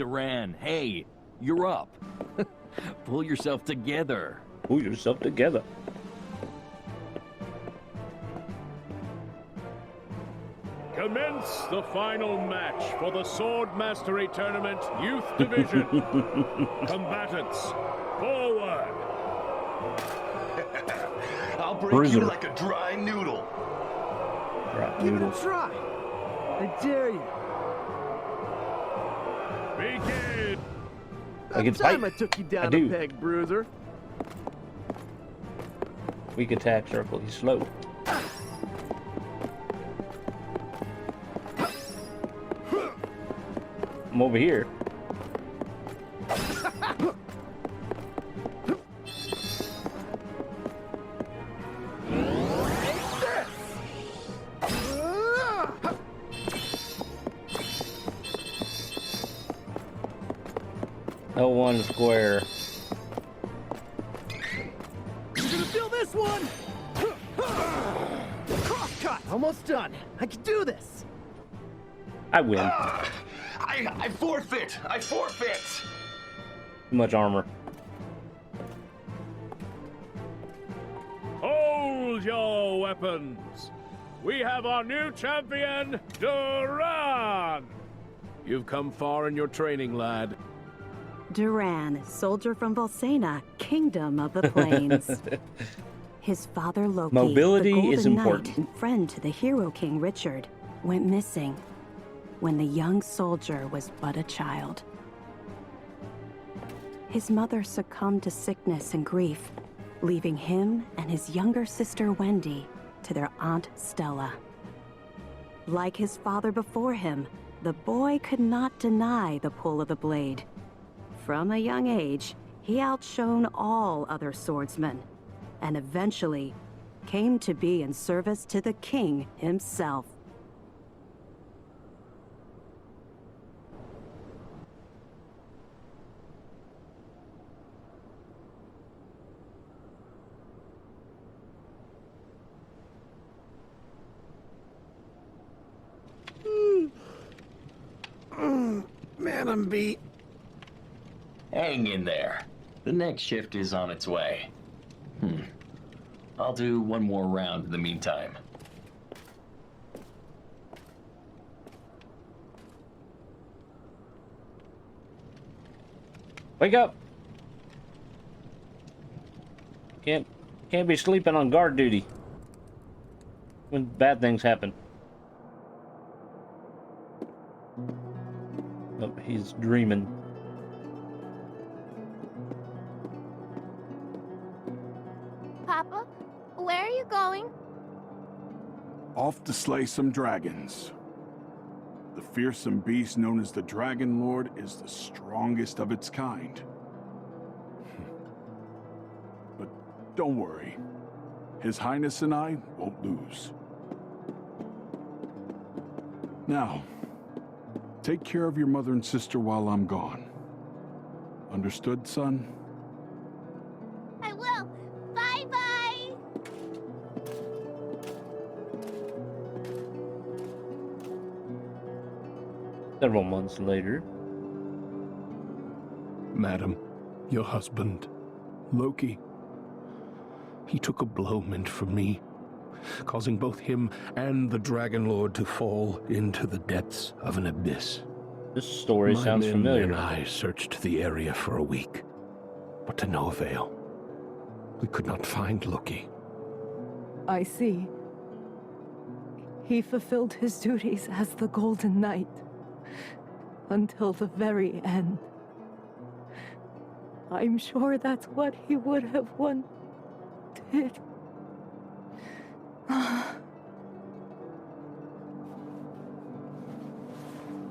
Duran. Hey, you're up. Pull yourself together. Pull yourself together. Commence the final match for the Sword Mastery Tournament Youth Division. Combatants, forward! I'll break Bruiser. you like a dry noodle. Give it a try. I dare you. Begin! I can Time fight. I took you down I a do. peg, Bruiser. Weak attack circle. He's slow. I'm over here. L1 square. You're gonna feel this one. Crosscut. Almost done. I can do this. I win. I forfeit. I forfeit. Too much armor. Hold your weapons. We have our new champion, Duran. You've come far in your training, lad. Duran, soldier from Volsena, kingdom of the plains. His father Loki, Mobility the Golden is important. Knight, friend to the hero king Richard, went missing when the young soldier was but a child. His mother succumbed to sickness and grief, leaving him and his younger sister Wendy to their aunt Stella. Like his father before him, the boy could not deny the pull of the blade. From a young age, he outshone all other swordsmen, and eventually came to be in service to the king himself. Man, I'm beat. Hang in there. The next shift is on its way. I'll do one more round in the meantime. Wake up! Can't be sleeping on guard duty when bad things happen. Oh, he's dreaming. Papa, where are you going? Off to slay some dragons. The fearsome beast known as the Dragon Lord is the strongest of its kind. But don't worry. His Highness and I won't lose. Now, take care of your mother and sister while I'm gone. Understood, son? I will. Bye-bye. Several months later. Madam, your husband, Loki, he took a blow meant for me, causing both him and the Dragon Lord to fall into the depths of an abyss. This story My sounds men familiar. and I searched the area for a week, but to no avail. We could not find Loki. I see. He fulfilled his duties as the Golden Knight until the very end. I'm sure that's what he would have wanted.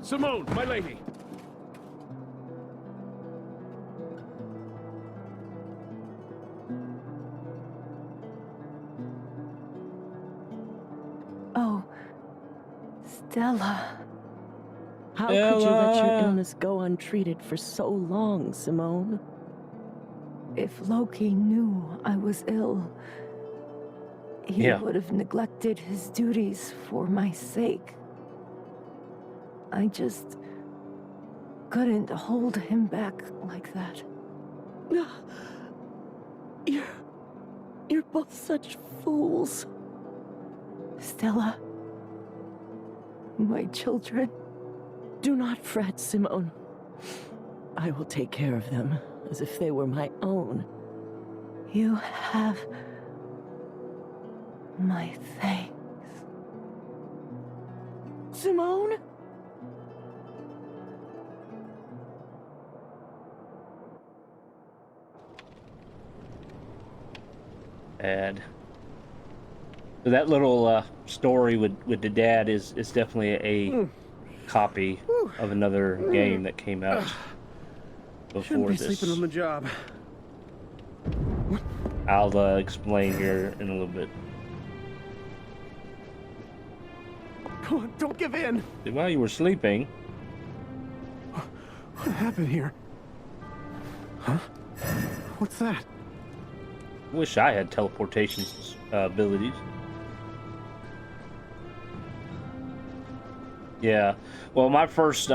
Simone, my lady. Oh, Stella. How could you let your illness go untreated for so long, Simone? If Loki knew I was ill, he would have neglected his duties for my sake. I just couldn't hold him back like that. You're both such fools. Stella, my children. Do not fret, Simone. I will take care of them as if they were my own. You have my thanks. Simone? Dad. So that little story with the dad is definitely a copy of another game that came out before Shouldn't be this. sleeping on the job. I'll explain here in a little bit. Come on, don't give in. While you were sleeping... What happened here? Huh? What's that? Wish I had teleportation abilities. Yeah. Well, my first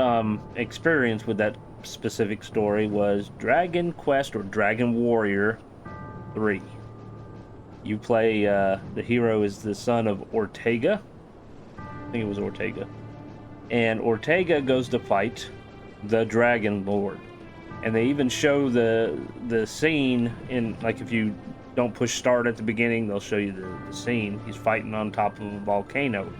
experience with that specific story was Dragon Quest or Dragon Warrior 3. You play, the hero is the son of Ortega. I think it was Ortega. And Ortega goes to fight the Dragon Lord. And they even show the scene in, like, if you don't push start at the beginning, they'll show you the scene. He's fighting on top of a volcano.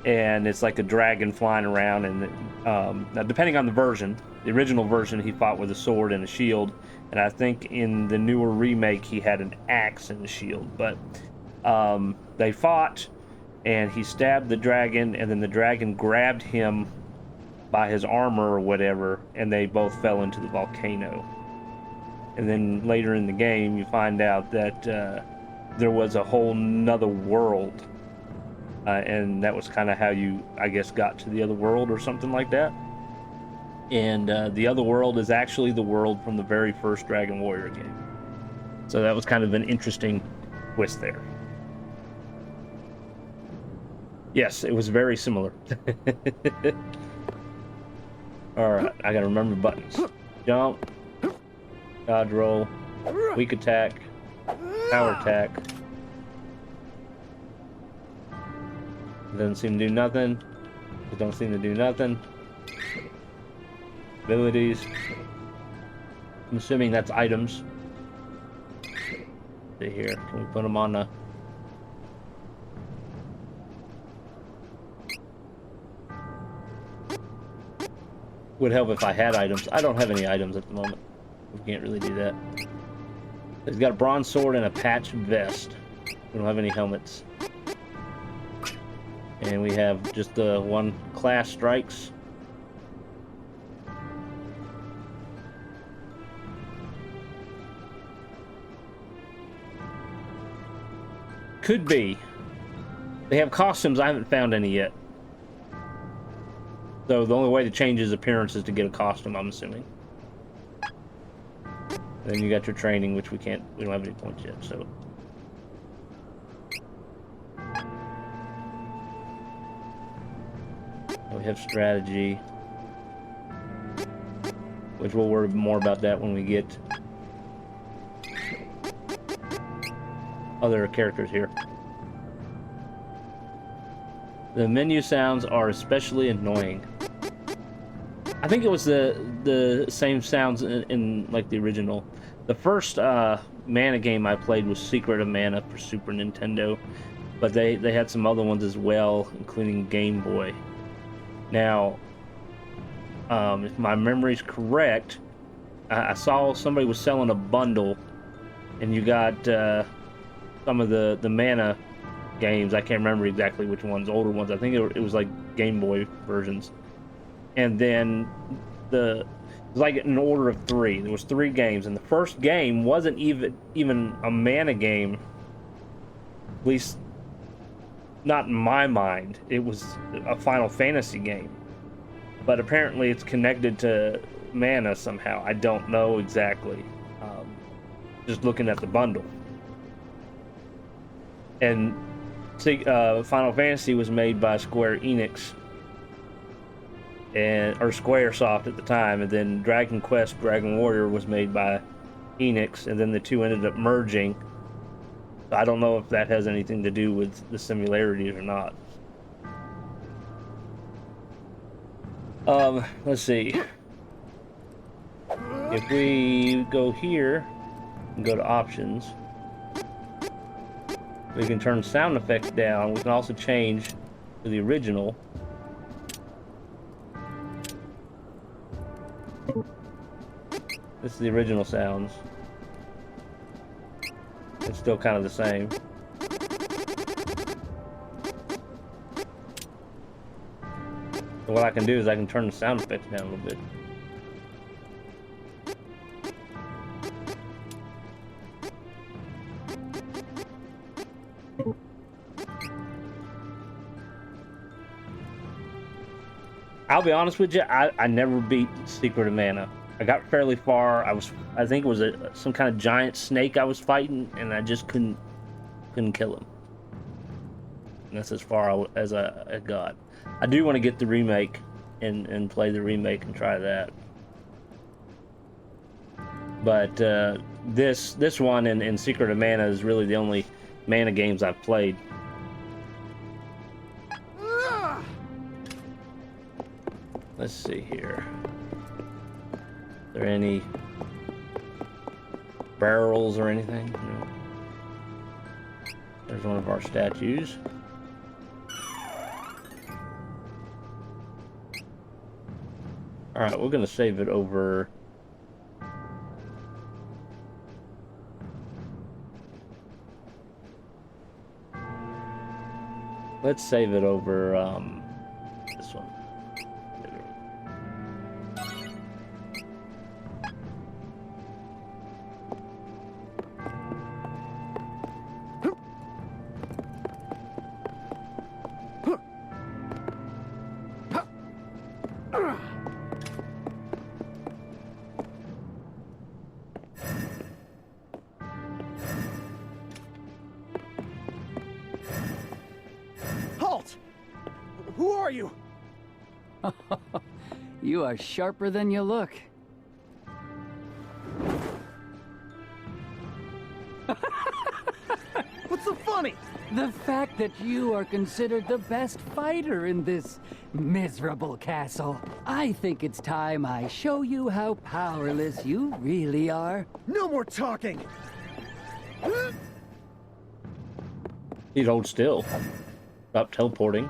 And it's like a dragon flying around. And now, depending on the version, the original version, he fought with a sword and a shield. And I think in the newer remake, he had an axe and a shield. But they fought, and he stabbed the dragon, and then the dragon grabbed him by his armor or whatever, and they both fell into the volcano. And then later in the game, you find out that there was a whole nother world. And that was kind of how you, I guess, got to the other world or something like that. And the other world is actually the world from the very first Dragon Warrior game. So that was kind of an interesting twist there. Yes, it was very similar. Alright, I gotta remember buttons. Jump, dodge roll, weak attack, power attack. Doesn't seem to do nothing. Just don't seem to do nothing. Abilities. I'm assuming that's items. See here, can we put them on the... Would help if I had items. I don't have any items at the moment. We can't really do that. He's got a bronze sword and a patch vest. We don't have any helmets. And we have just the one class strikes. Could be. They have costumes. I haven't found any yet. So the only way to change his appearance is to get a costume, I'm assuming. Then you got your training, which we don't have any points yet, so. We have strategy, which we'll worry more about that when we get other characters here. The menu sounds are especially annoying. I think it was the same sounds in like the original. The first Mana game I played was Secret of Mana for Super Nintendo, but they had some other ones as well, including Game Boy. Now, if my memory's correct, I saw somebody was selling a bundle, and you got some of the Mana games. I can't remember exactly which ones, older ones. I think it was like Game Boy versions. And then it was like in order of 3. There was 3 games, and the first game wasn't even a Mana game. At least, not in my mind. It was a Final Fantasy game. But apparently it's connected to Mana somehow. I don't know exactly. Just looking at the bundle. And Final Fantasy was made by Square Enix. or Squaresoft at the time, and then Dragon Quest, Dragon Warrior was made by Enix, and then the two ended up merging. I don't know if that has anything to do with the similarities or not. Let's see. If we go here and go to options, we can turn sound effects down. We can also change to the original. This is the original sounds. It's still kind of the same. So what I can do is I can turn the sound effects down a little bit. I'll be honest with you, I never beat Secret of Mana. I got fairly far. I think it was some kind of giant snake I was fighting, and I just couldn't kill him. And that's as far as I got. I do want to get the remake and play the remake and try that. But this one and Secret of Mana is really the only Mana games I've played. Let's see here. Are there any barrels or anything? No. There's one of our statues. Alright, we're gonna save it over. Let's save it over this one. Who are you? You are sharper than you look. What's so funny? The fact that you are considered the best fighter in this miserable castle. I think it's time I show you how powerless you really are. No more talking! He'd hold still. Stop teleporting.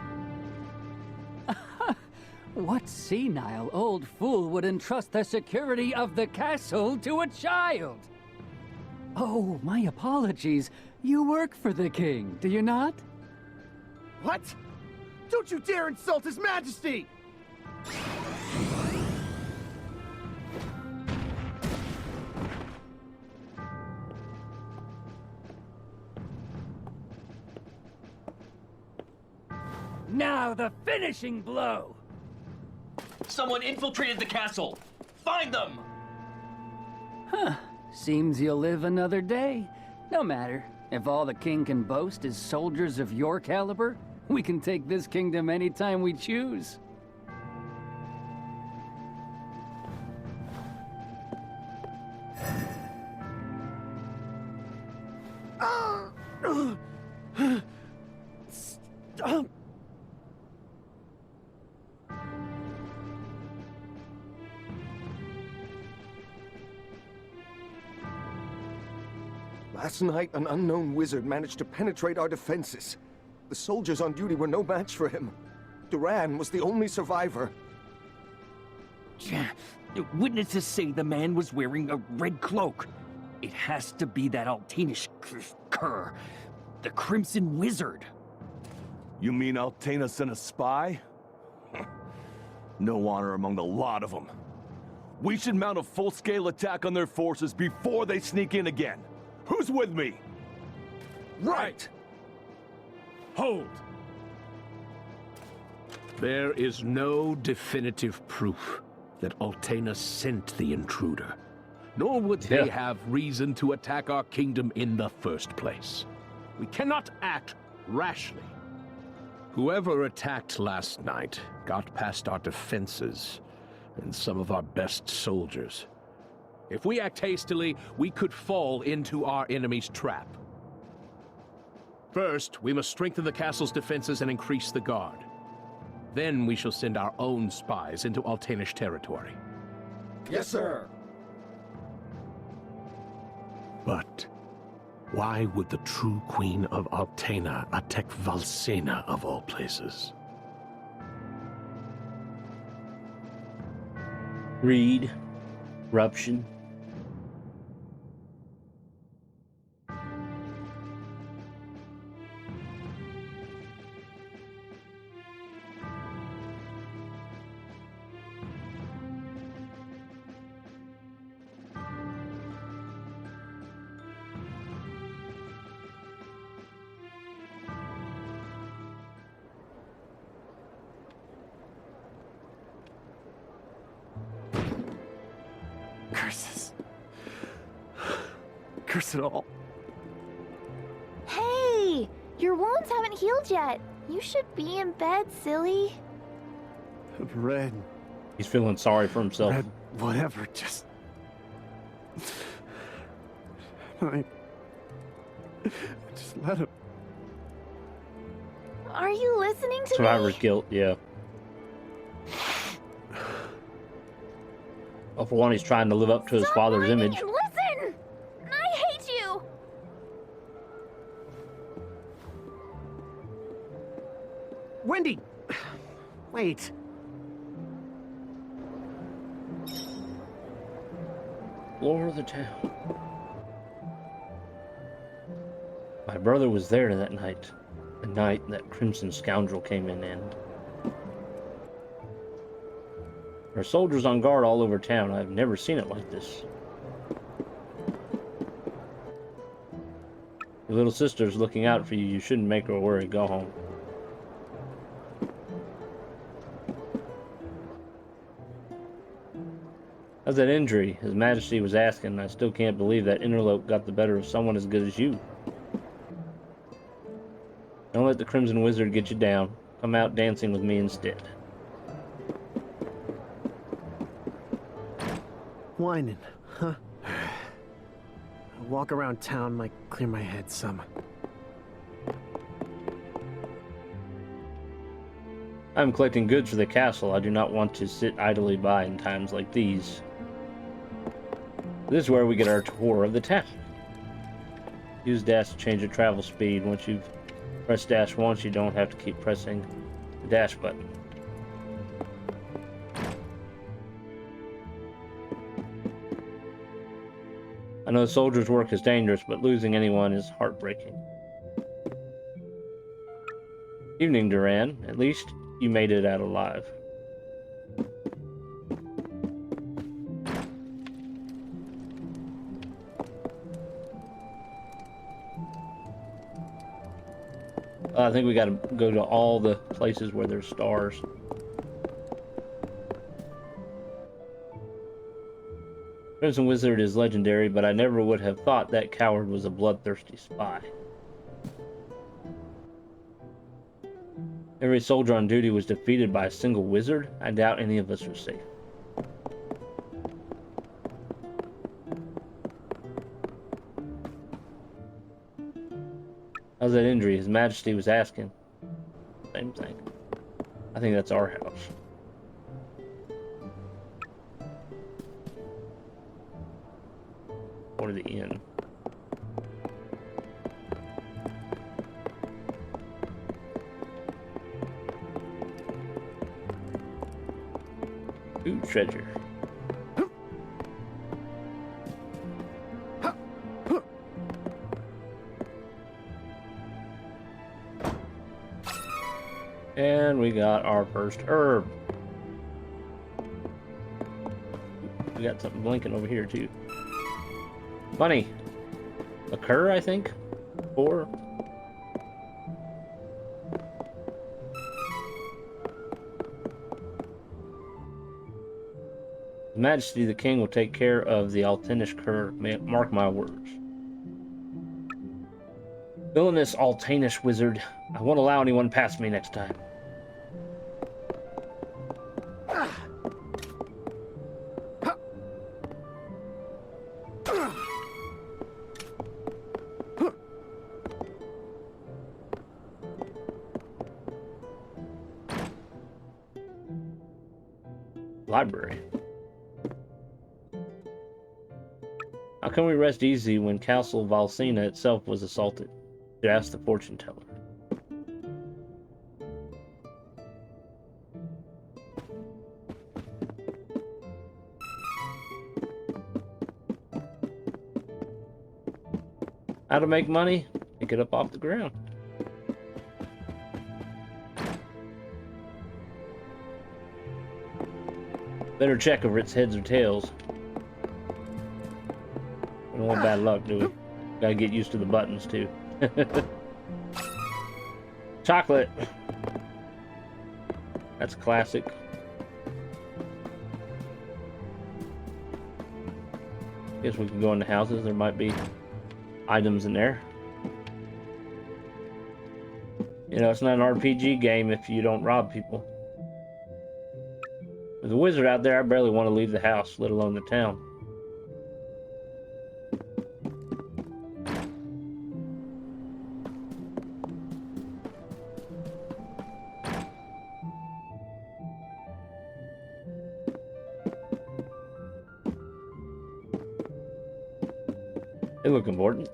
What senile old fool would entrust the security of the castle to a child? Oh, my apologies. You work for the king, do you not? What? Don't you dare insult His Majesty! Now the finishing blow! Someone infiltrated the castle! Find them! Huh. Seems you'll live another day. No matter. If all the king can boast is soldiers of your caliber, we can take this kingdom anytime we choose. Stop! Last night, an unknown wizard managed to penetrate our defenses. The soldiers on duty were no match for him. Duran was the only survivor. Witnesses say the man was wearing a red cloak. It has to be that Altanish cur, the Crimson Wizard. You mean Altana sent a spy? No honor among the lot of them. We should mount a full-scale attack on their forces before they sneak in again. Who's with me? Right! Hold! There is no definitive proof that Altana sent the intruder, nor would they have reason to attack our kingdom in the first place. We cannot act rashly. Whoever attacked last night got past our defenses and some of our best soldiers. If we act hastily, we could fall into our enemy's trap. First, we must strengthen the castle's defenses and increase the guard. Then we shall send our own spies into Altanish territory. Yes, sir. But why would the true Queen of Altena attack Valsena of all places? Greed, corruption. Curses. Curse it all. Hey! Your wounds haven't healed yet. You should be in bed, silly. Red. He's feeling sorry for himself. Red, whatever, just... Just let him. Are you listening to Survivor's me? guilt, yeah. Well, for one, he's trying to live up to his father's image. And listen! I hate you! Wendy! Wait. Floor of the town. My brother was there that night. The night that Crimson Scoundrel came in and... There are soldiers on guard all over town. I've never seen it like this. Your little sister's looking out for you. You shouldn't make her worry. Go home. How's that injury? His Majesty was asking. I still can't believe that interlope got the better of someone as good as you. Don't let the Crimson Wizard get you down. Come out dancing with me instead. Whining, huh? A walk around town might clear my head some. I'm collecting goods for the castle. I do not want to sit idly by in times like these. This is where we get our tour of the town. Use dash to change your travel speed. Once you've pressed dash once, you don't have to keep pressing the dash button. I know soldiers' work is dangerous, but losing anyone is heartbreaking. Evening, Duran. At least you made it out alive. I think we gotta go to all the places where there's stars. Crimson Wizard is legendary, but I never would have thought that coward was a bloodthirsty spy. Every soldier on duty was defeated by a single wizard. I doubt any of us are safe. How's that injury? His Majesty was asking. Same thing. I think that's our house. Or the inn. Ooh, treasure. And we got our first herb. We got something blinking over here too. Money. A cur, I think? 4. His Majesty the King will take care of the Altanish cur. Mark my words. Villainous Altanish wizard. I won't allow anyone past me next time. Library. How can we rest easy when Castle Valsina itself was assaulted? To ask the fortune teller. How to make money? Pick it up off the ground. Better check if it's heads or tails. We don't want bad luck, do we? Gotta get used to the buttons, too. Chocolate. That's classic. Guess we can go into houses. There might be items in there. You know, it's not an RPG game if you don't rob people. There's a wizard out there. I barely want to leave the house, let alone the town. They look important.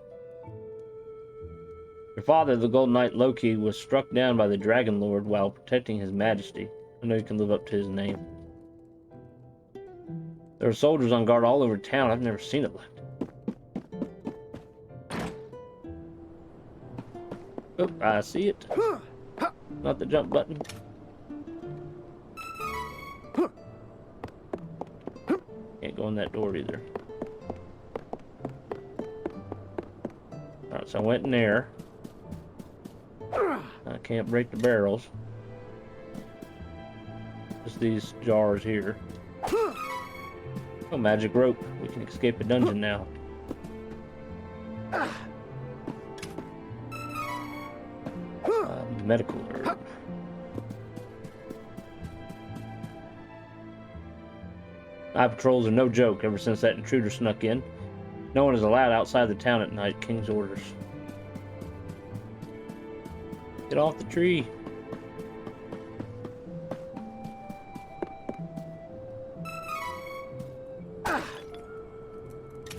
Your father, the Golden Knight Loki, was struck down by the Dragon Lord while protecting his majesty. I know you can live up to his name. There are soldiers on guard all over town. I've never seen it like that. Oh, I see it. Not the jump button. Can't go in that door either. Alright, so I went in there. I can't break the barrels. Just these jars here. Oh, magic rope. We can escape a dungeon now. Medical herb. Night patrols are no joke ever since that intruder snuck in. No one is allowed outside the town at night. King's orders. Get off the tree.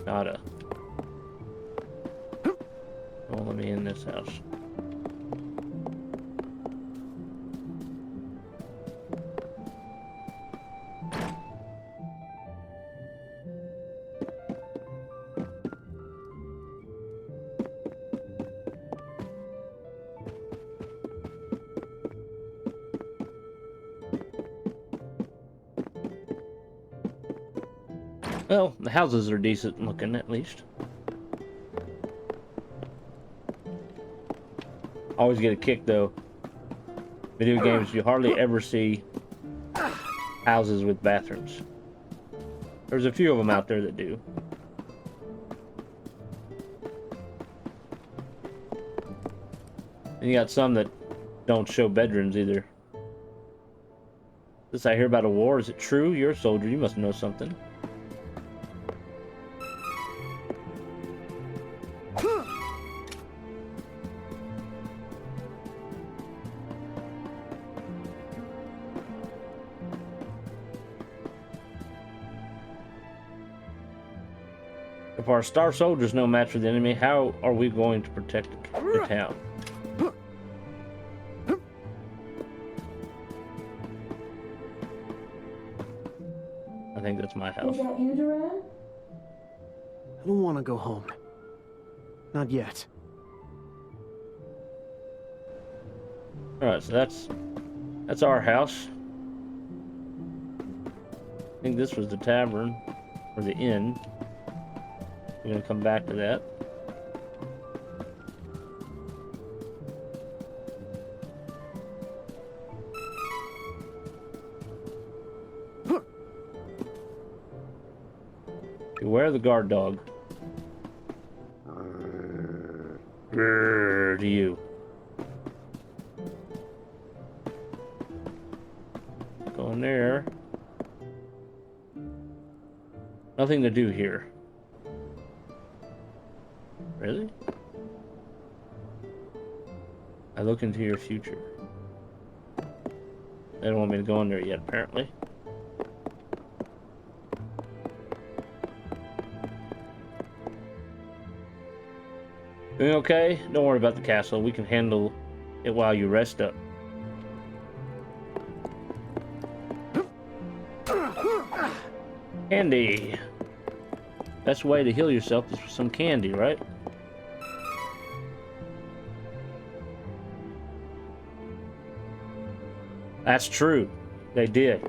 Nada. Don't let me in this house. Well, the houses are decent looking, at least. Always get a kick, though. Video games, you hardly ever see houses with bathrooms. There's a few of them out there that do. And you got some that don't show bedrooms either. This I hear about a war. Is it true? You're a soldier. You must know something. If our star soldier's no match for the enemy, how are we going to protect the town? I think that's my house. Is that you, Duran? I don't want to go home. Not yet. Alright, so that's our house. I think this was the tavern, or the inn. We're gonna come back to that. Beware the guard dog. to you. Go in there. Nothing to do here. Really? I look into your future. They don't want me to go in there yet, apparently. Doing okay? Don't worry about the castle. We can handle it while you rest up. Candy. Best way to heal yourself is with some candy, right? That's true. They did.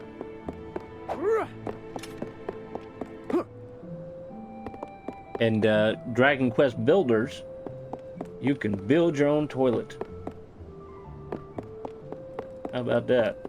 And Dragon Quest builders, you can build your own toilet. How about that?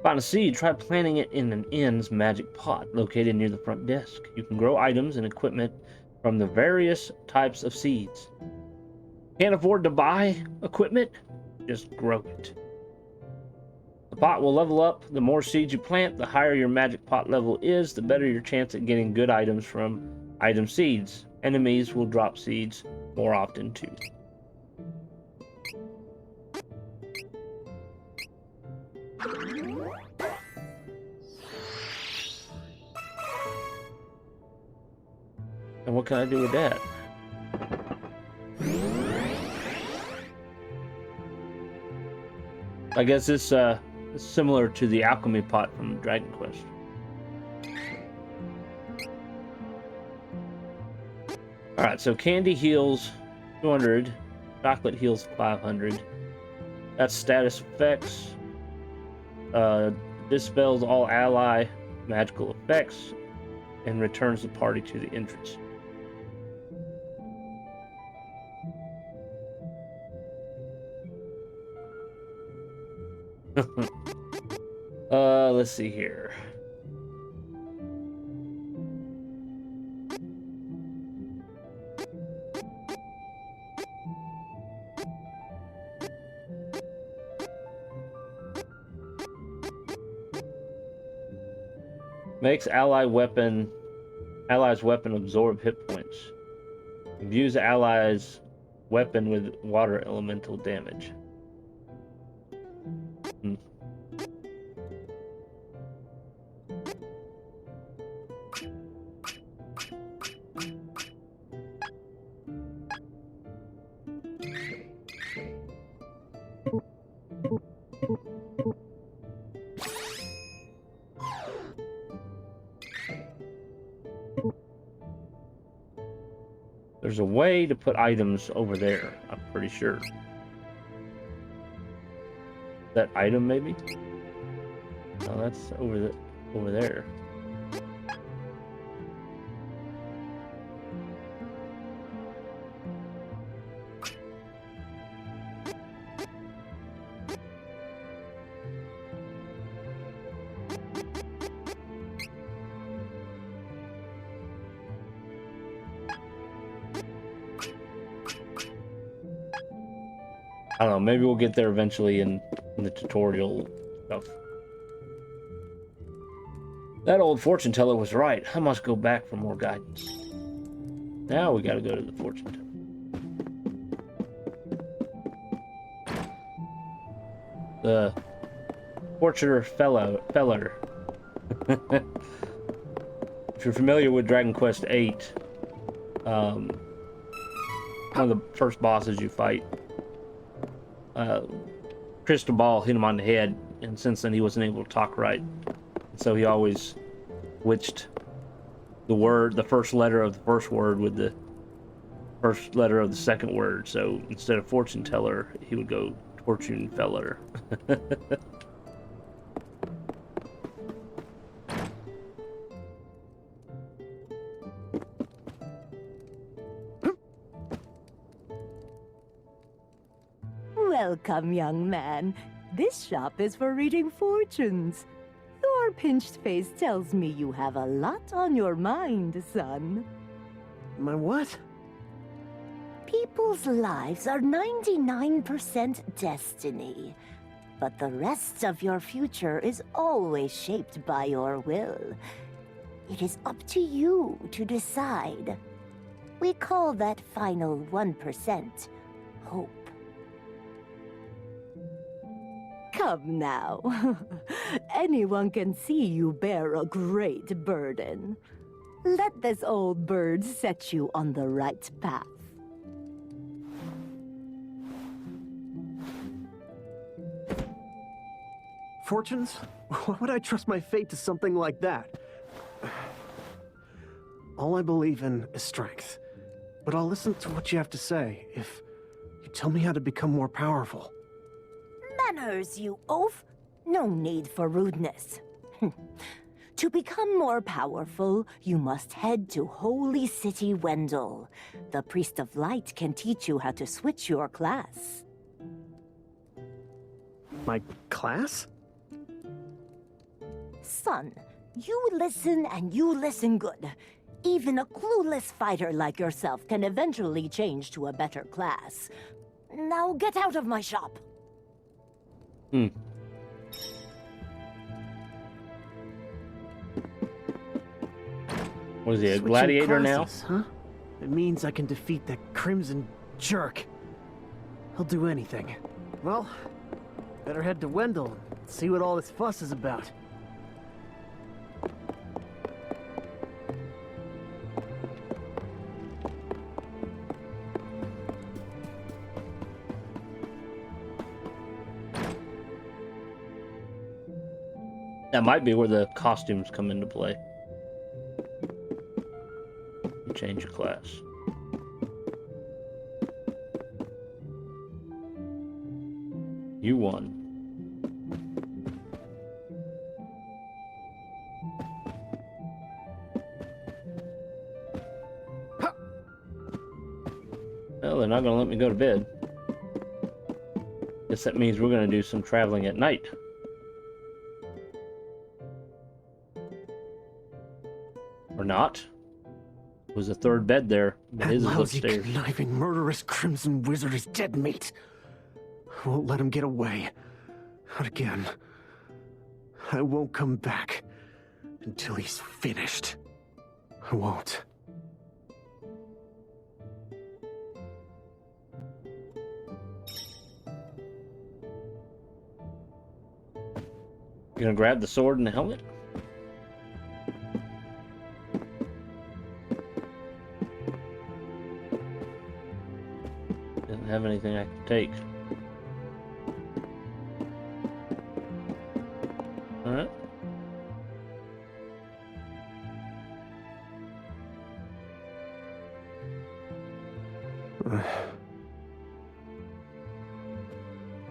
Find a seed, try planting it in an inn's magic pot located near the front desk. You can grow items and equipment from the various types of seeds. Can't afford to buy equipment? Just grow it. The pot will level up. The more seeds you plant, the higher your magic pot level is, the better your chance at getting good items from item seeds. Enemies will drop seeds more often too. And what can I do with that? I guess it's similar to the alchemy pot from Dragon Quest. Alright, so candy heals 200, chocolate heals 500. That's status effects. Dispels all ally magical effects and returns the party to the entrance. Let's see here. Makes allies weapon absorb hit points. Imbues allies weapon with water elemental damage. There's a way to put items over there, I'm pretty sure. That item, maybe? Oh, that's over there. I don't know, maybe we'll get there eventually in the tutorial stuff. That old fortune teller was right. I must go back for more guidance. Now we gotta go to the fortune teller. The Fortuner Feller. If you're familiar with Dragon Quest VIII, one of the first bosses you fight, crystal ball hit him on the head, and since then he wasn't able to talk right. So he always switched the first letter of the first word with the first letter of the second word. So instead of fortune teller, he would go fortune feller. Welcome, young man. This shop is for reading fortunes. Your pinched face tells me you have a lot on your mind, son. My what? People's lives are 99% destiny, but the rest of your future is always shaped by your will. It is up to you to decide. We call that final 1% hope. Come now. Anyone can see you bear a great burden. Let this old bird set you on the right path. Fortunes? Why would I trust my fate to something like that? All I believe in is strength. But I'll listen to what you have to say if you tell me how to become more powerful. Manners, you oaf! No need for rudeness. To become more powerful, you must head to Holy City Wendell. The Priest of Light can teach you how to switch your class. My class? Son, you listen and you listen good. Even a clueless fighter like yourself can eventually change to a better class. Now get out of my shop. Was he a Switching gladiator classes, now? Huh? It means I can defeat that crimson jerk. He'll do anything. Well, better head to Wendell and see what all this fuss is about. That might be where the costumes come into play. You change your class. You won. Well, they're not gonna let me go to bed. Guess that means we're gonna do some traveling at night. Or not. There was a third bed there, but his is lousy, upstairs. conniving, murderous crimson wizard is dead meat. I won't let him get away. Not again. I won't come back until he's finished. I won't. You gonna grab the sword and the helmet? Doesn't have anything I can take. Alright.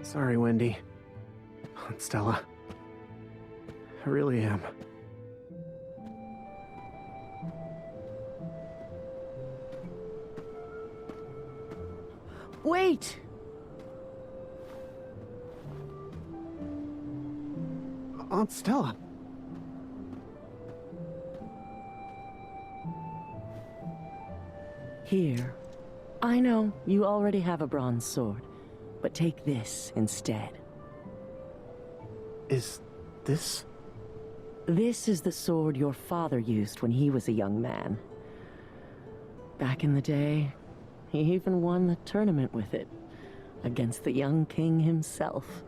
Sorry, Wendy. Stella. I really am. Wait! Aunt Stella. Here. I know you already have a bronze sword, but take this instead. Is this? This is the sword your father used when he was a young man. Back in the day, he even won the tournament with it, against the young king himself.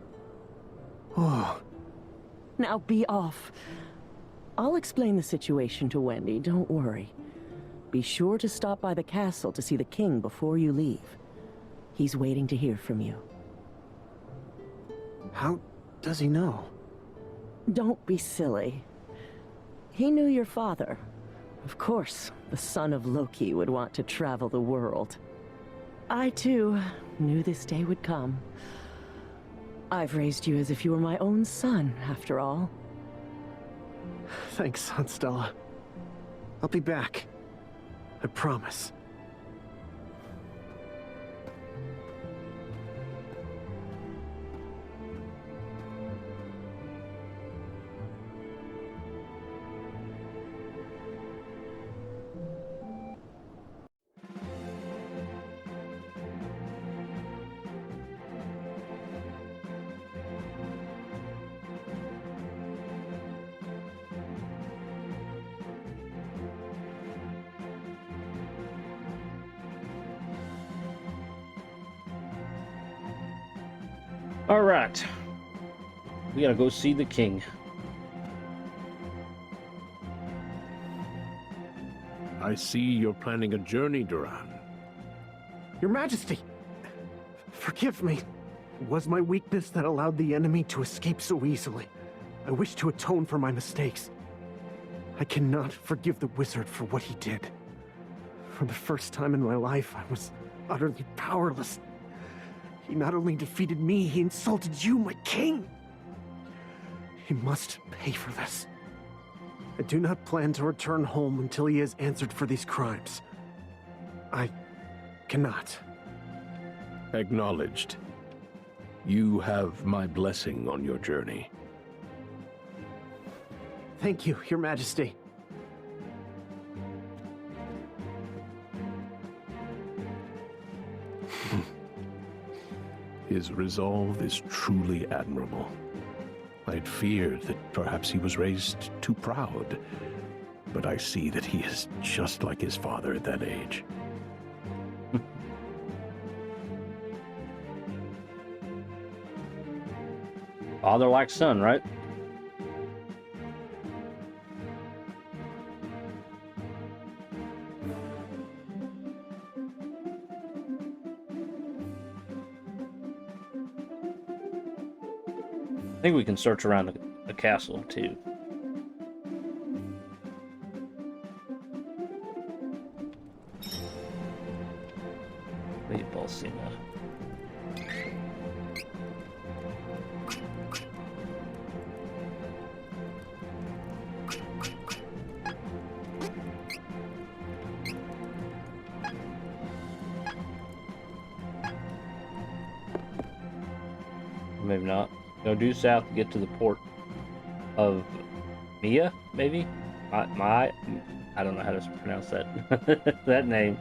Oh. Now be off. I'll explain the situation to Wendy, don't worry. Be sure to stop by the castle to see the king before you leave. He's waiting to hear from you. How does he know? Don't be silly. He knew your father. Of course, the son of Loki would want to travel the world. I, too, knew this day would come. I've raised you as if you were my own son, after all. Thanks, Aunt Stella. I'll be back. I promise. All right. We gotta go see the king. I see you're planning a journey, Duran. Your Majesty, forgive me. It was my weakness that allowed the enemy to escape so easily. I wish to atone for my mistakes. I cannot forgive the wizard for what he did. For the first time in my life, I was utterly powerless. He not only defeated me, he insulted you, my king. He must pay for this. I do not plan to return home until he has answered for these crimes. I cannot. Acknowledged. You have my blessing on your journey. Thank you, Your Majesty. His resolve is truly admirable. I'd feared that perhaps he was raised too proud, but I see that he is just like his father at that age. Father like son, right? I think we can search around the castle too. Meatball Maybe not. Go due south to get to the port of Mia, maybe? I don't know how to pronounce that that name.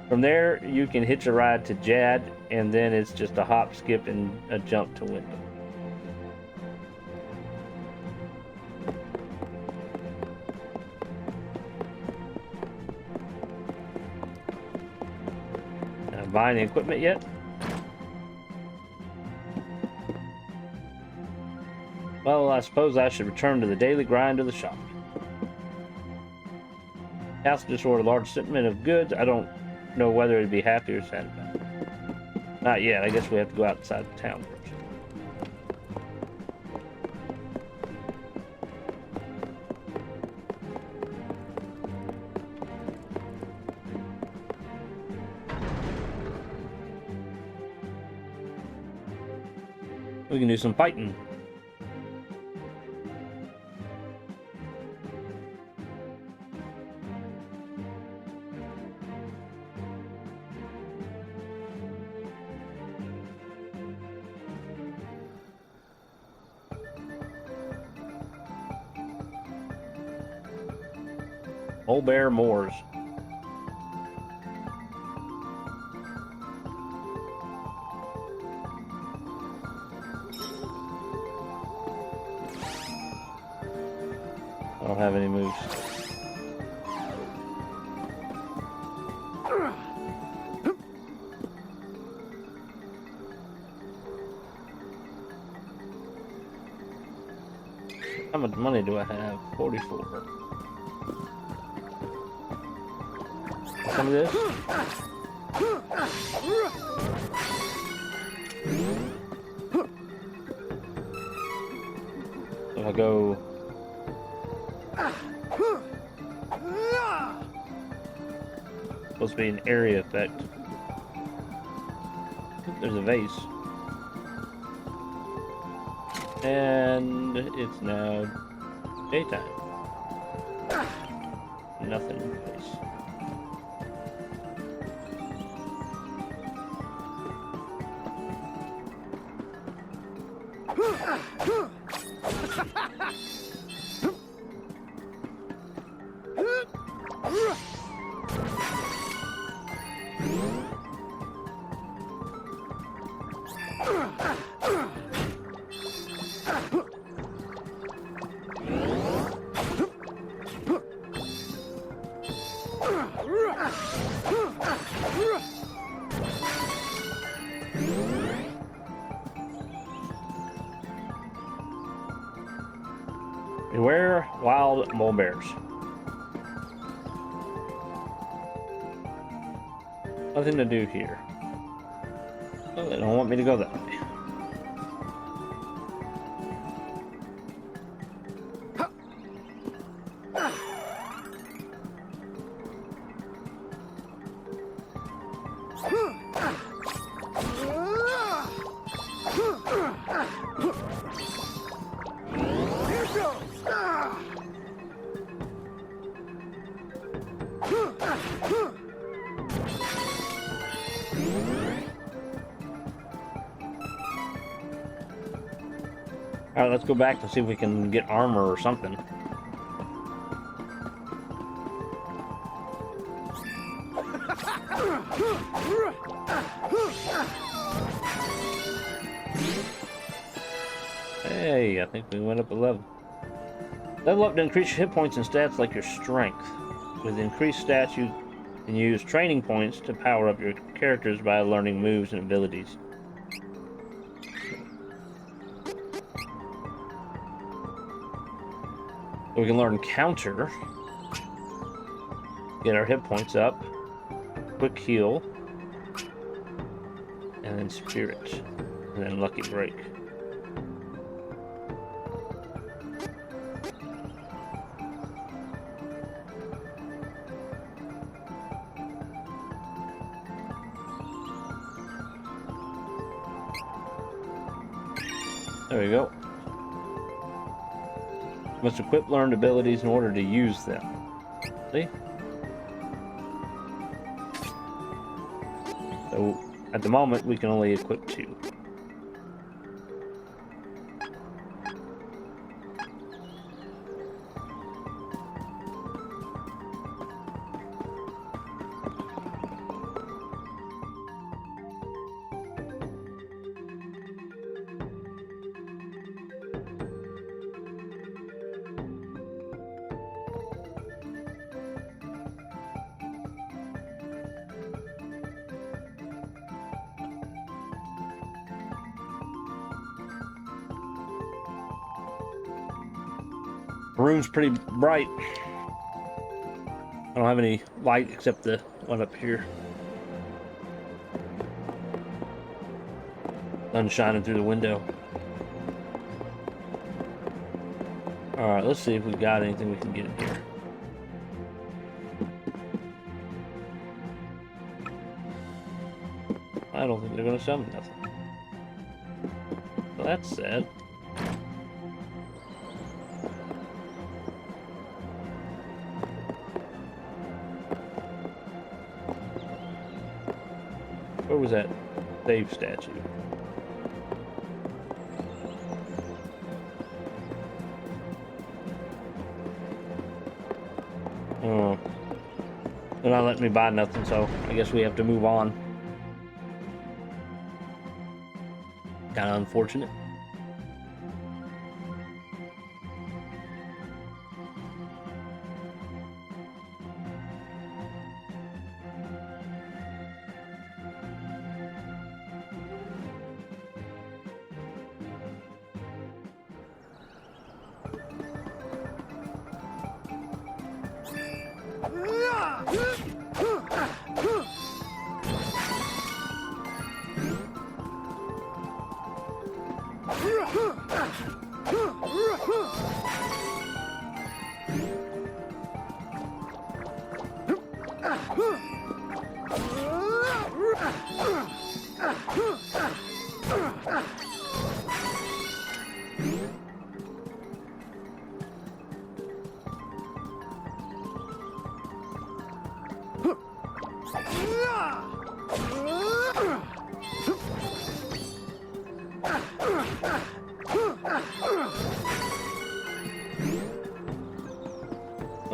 From there, you can hitch a ride to Jad, and then it's just a hop, skip, and a jump to Wyndham. Am I buying the equipment yet? Well, I suppose I should return to the daily grind of the shop. House just ordered a large shipment of goods. I don't know whether it'd be happy or sad about it. Not yet. I guess we have to go outside the town first. We can do some fighting. Old Bear Moors. I don't have any moves. How much money do I have? 44. Some of this. So I go. Supposed to be an area effect. There's a vase. And it's now daytime. Nothing in place. Beware wild mole bears. Nothing to do here. Oh, they don't want me to go that way. Alright, let's go back and see if we can get armor or something. Hey, I think we went up a level. Level up to increase your hit points and stats like your strength. With increased stats, you can use training points to power up your characters by learning moves and abilities. We can learn counter, get our hit points up, quick heal, and then spirit, and then lucky break. There we go. Must equip learned abilities in order to use them. See? So, at the moment, we can only equip 2. The room's pretty bright. I don't have any light except the one up here. Sun shining through the window. Alright, let's see if we've got anything we can get in here. I don't think they're going to sell me nothing. Well, that's sad. Where was that Dave statue? Oh. They're not letting me buy nothing, so I guess we have to move on. Kinda unfortunate.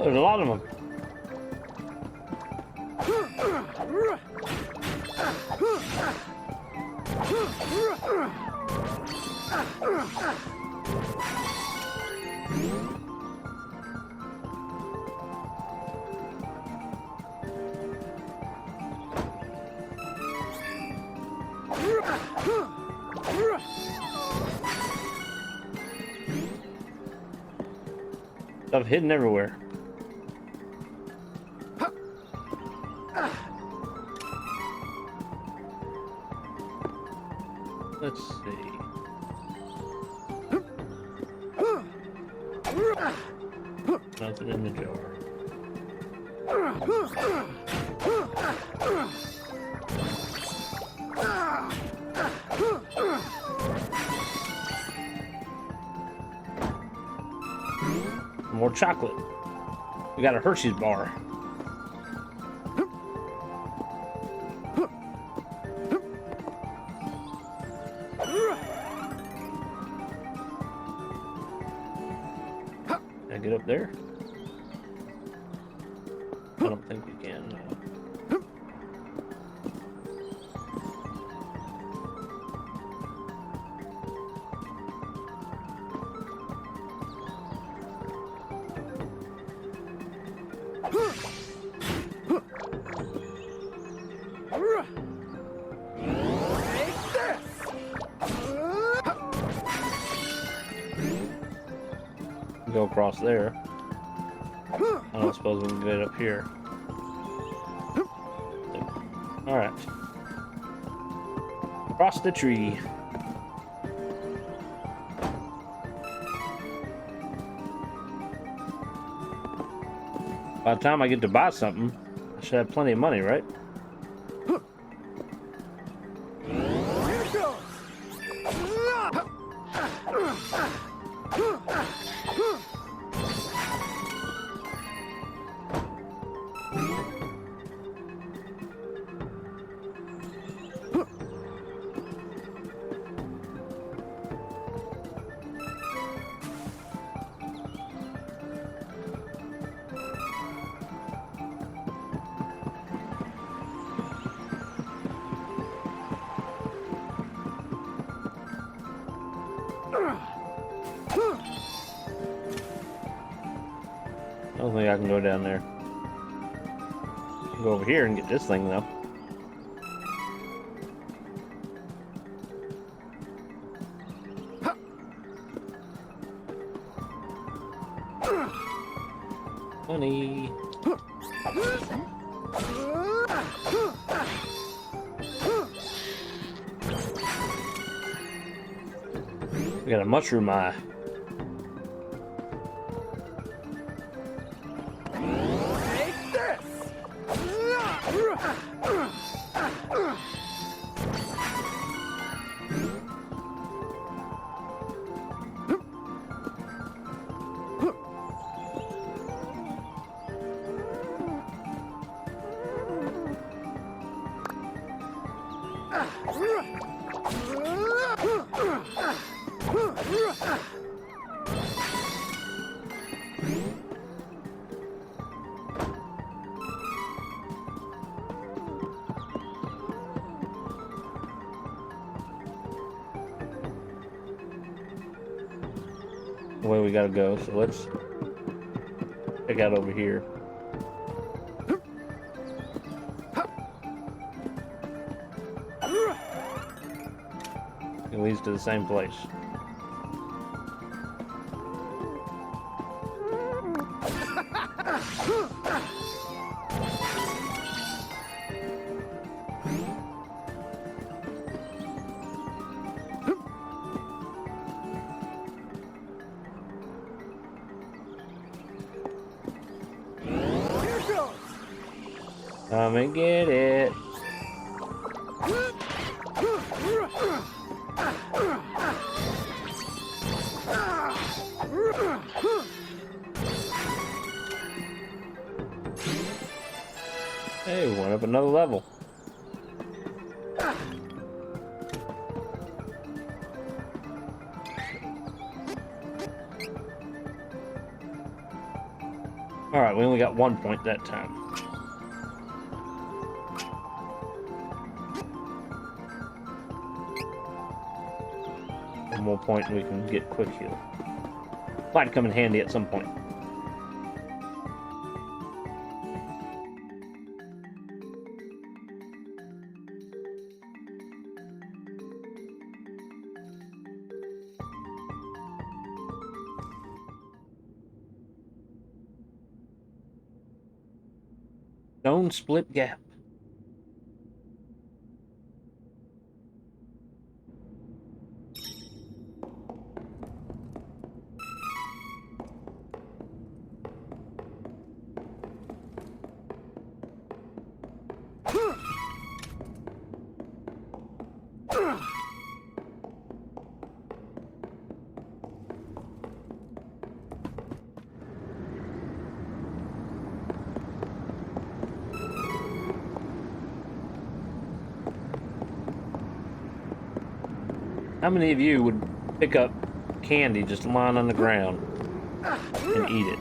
There's a lot of them. Stuff hidden everywhere. Let's see. Nothing in the jar. More chocolate. We got a Hershey's bar. Can I get up there? I don't think we can. No. Go across there. I don't suppose we can get up here. Alright. Cross the tree. By the time I get to buy something, I should have plenty of money, right? I don't think I can go down there. I can go over here and get this thing though. Money. We got a mushroom eye. The way we gotta go, so let's check out over here. It leads to the same place. Come and get it. Hey, we went up another level. Alright, we only got 1 point that time. One more point and we can get quick heal. Might come in handy at some point. Stone Split Gap. How many of you would pick up candy just lying on the ground and eat it?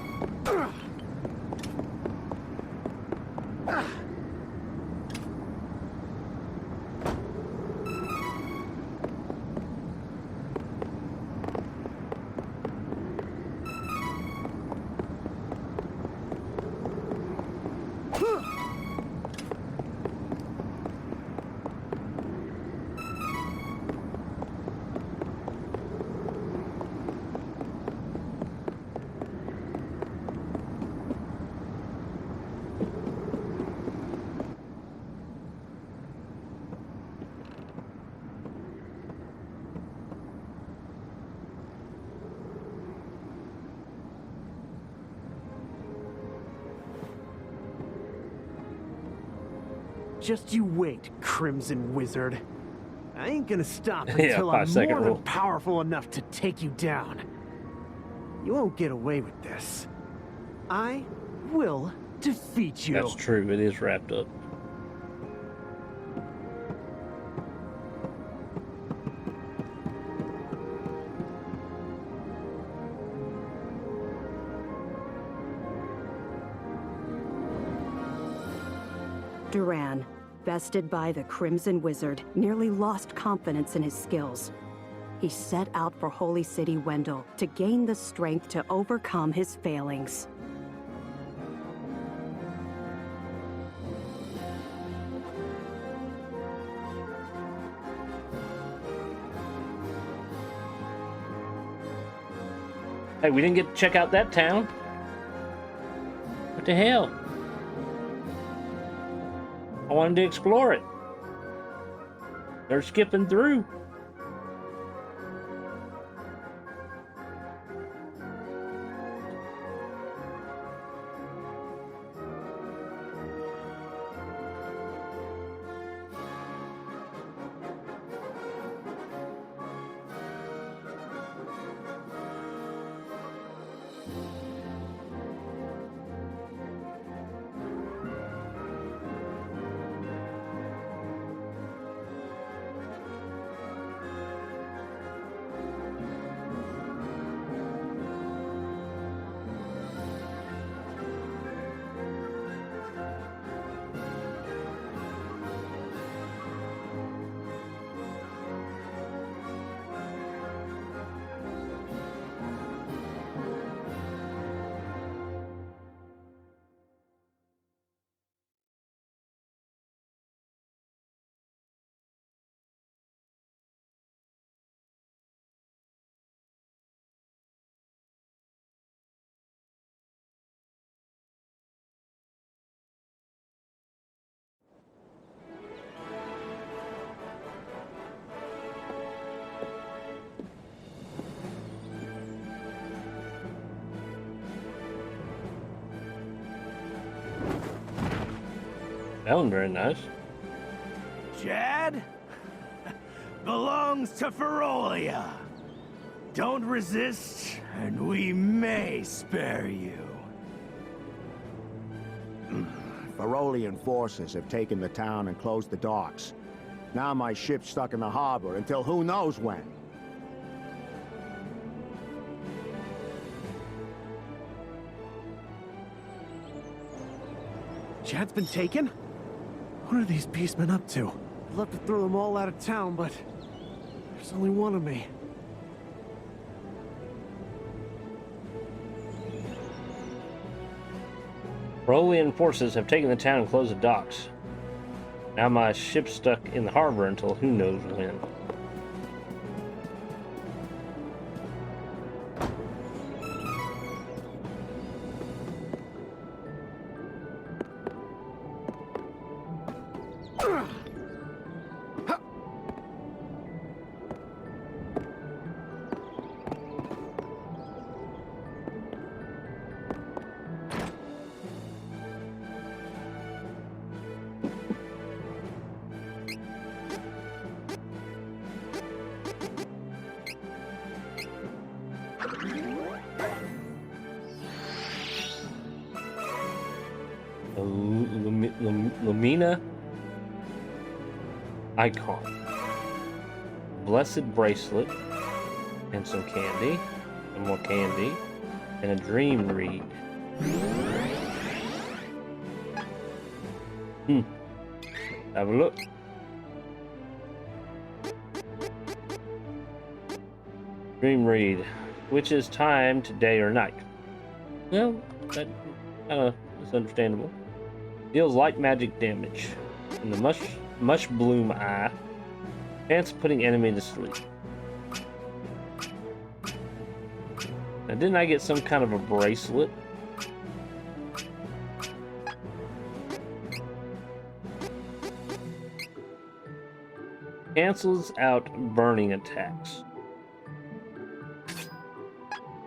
Just you wait, Crimson Wizard. I ain't gonna stop Yeah, until I'm 5-second more than rule. powerful enough to take you down. You won't get away with this. I will defeat you. That's true. It is wrapped up. Duran, bested by the Crimson Wizard, nearly lost confidence in his skills. He set out for Holy City Wendell to gain the strength to overcome his failings. Hey, we didn't get to check out that town. What the hell? I wanted to explore it. They're skipping through. That was very nice. Chad? Belongs to Ferolia. Don't resist, and we may spare you. Ferolian forces have taken the town and closed the docks. Now my ship's stuck in the harbor until who knows when. Chad's been taken? What are these beastmen up to? I'd love to throw them all out of town, but there's only one of me. Ferolian forces have taken the town and closed the docks. Now my ship's stuck in the harbor until who knows when. Lumina icon, blessed bracelet, and some candy, and more candy, and a dream read. Have a look. Dream read, which is time to day or night. Well, that is understandable. Deals light magic damage in the mush bloom eye. Chance of putting enemy to sleep. Now, didn't I get some kind of a bracelet? Cancels out burning attacks.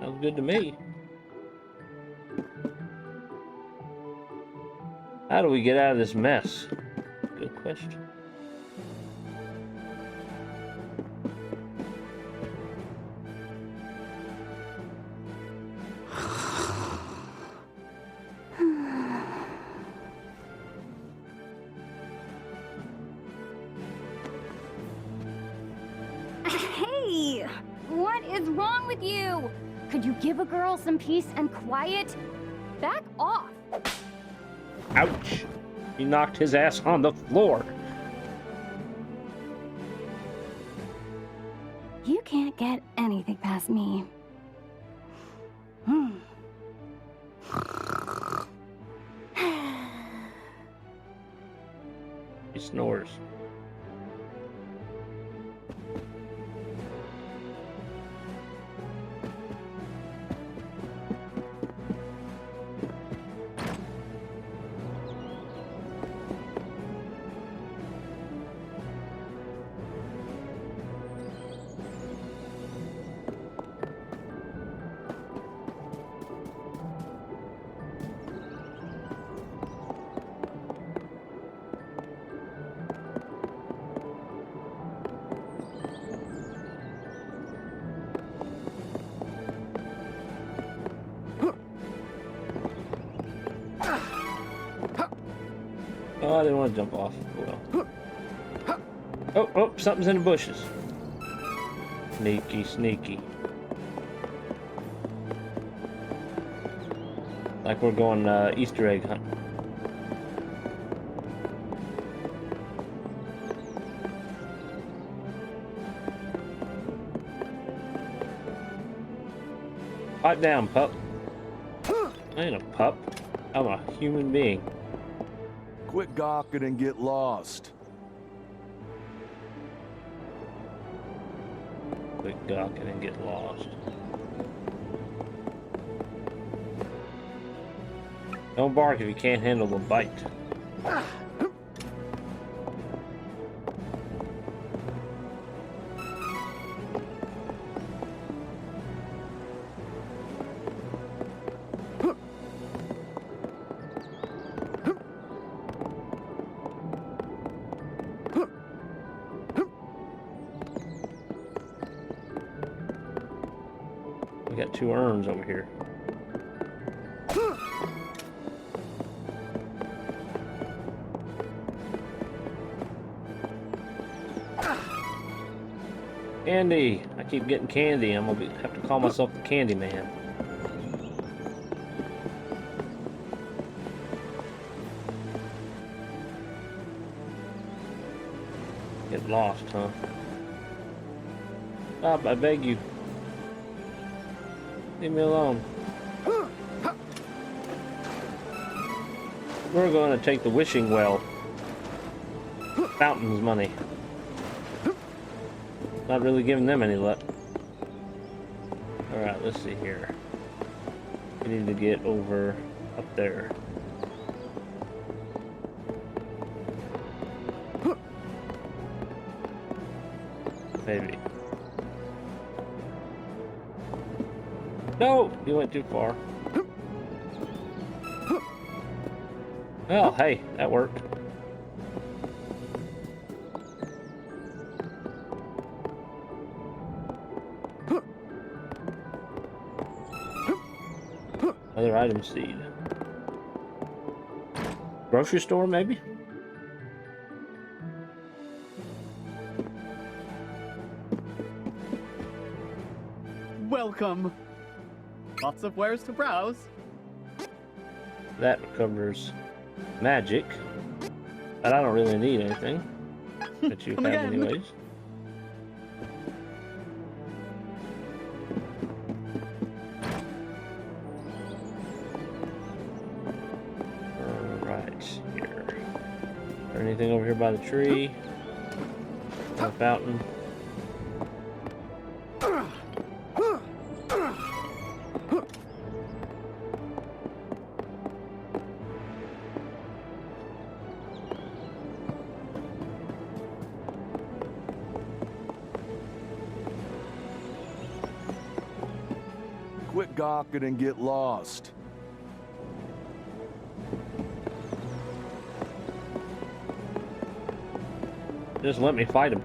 Sounds good to me. How do we get out of this mess? Good question. Hey! What is wrong with you? Could you give a girl some peace and quiet? Back off! Ouch! He knocked his ass on the floor. You can't get anything past me. He snores. Oh, I didn't want to jump off. Well. Oh, something's in the bushes. Sneaky, sneaky. Like we're going Easter egg hunting. Pipe down, pup. I ain't a pup. I'm a human being. Quit gawking and get lost. Quit gawking and get lost. Don't bark if you can't handle the bite. We got 2 urns over here. Candy! I keep getting candy. I'm gonna have to call myself the Candy Man. Get lost, huh? Stop, I beg you. Leave me alone. We're going to take the wishing well. Fountain's money. Not really giving them any luck. Alright, let's see here. We need to get over up there. Maybe. No! You went too far. Well, hey, that worked. Other item seed. Grocery store, maybe? Welcome. Lots of wares to browse. That recovers magic. But I don't really need anything that you have anyways. Alright, here. Is there anything over here by the tree? A fountain. Quit gawking and get lost. Just let me fight him.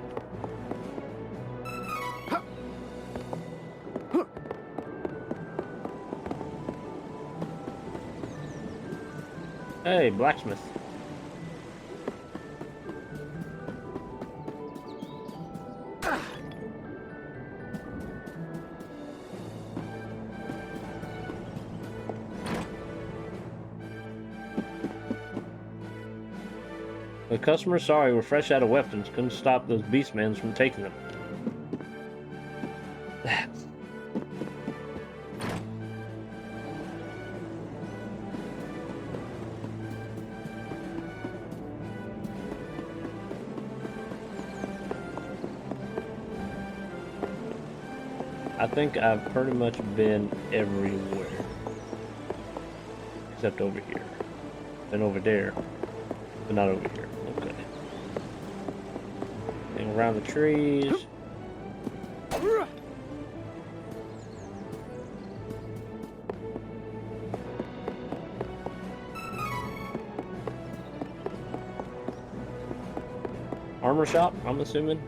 Hey, blacksmith. The customer, sorry, we're fresh out of weapons. Couldn't stop those beastmen from taking them. I think I've pretty much been everywhere. Except over here. Been over there. But not over here. Okay. And around the trees. Armor shop, I'm assuming.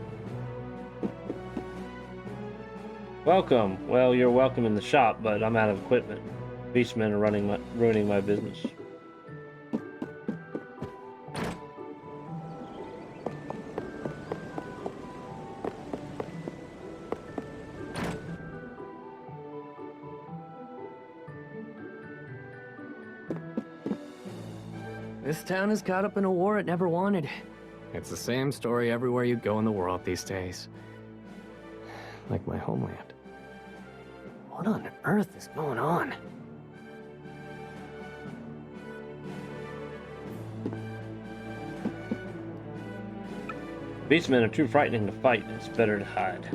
Welcome. Well, you're welcome in the shop, but I'm out of equipment. Beastmen are ruining my business. This town is caught up in a war it never wanted. It's the same story everywhere you go in the world these days. Like my homeland. What on earth is going on? Beastmen are too frightening to fight. It's better to hide.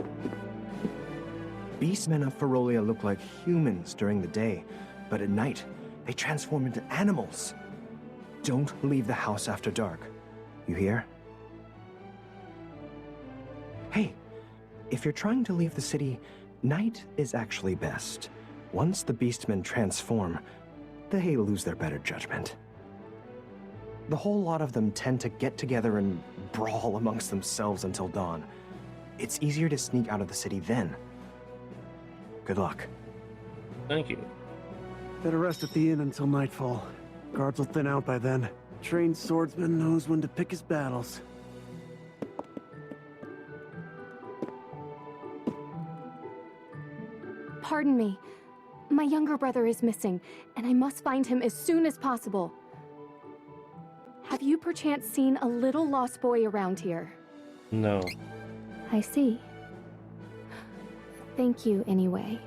Beastmen of Ferolia look like humans during the day, but at night, they transform into animals. Don't leave the house after dark. You hear? Hey, if you're trying to leave the city, night is actually best. Once the beastmen transform, they lose their better judgment. The whole lot of them tend to get together and brawl amongst themselves until dawn. It's easier to sneak out of the city then. Good luck. Thank you. Better rest at the inn until nightfall. Guards will thin out by then. Trained swordsman knows when to pick his battles. Pardon me. My younger brother is missing, and I must find him as soon as possible. Have you perchance seen a little lost boy around here? No. I see. Thank you anyway.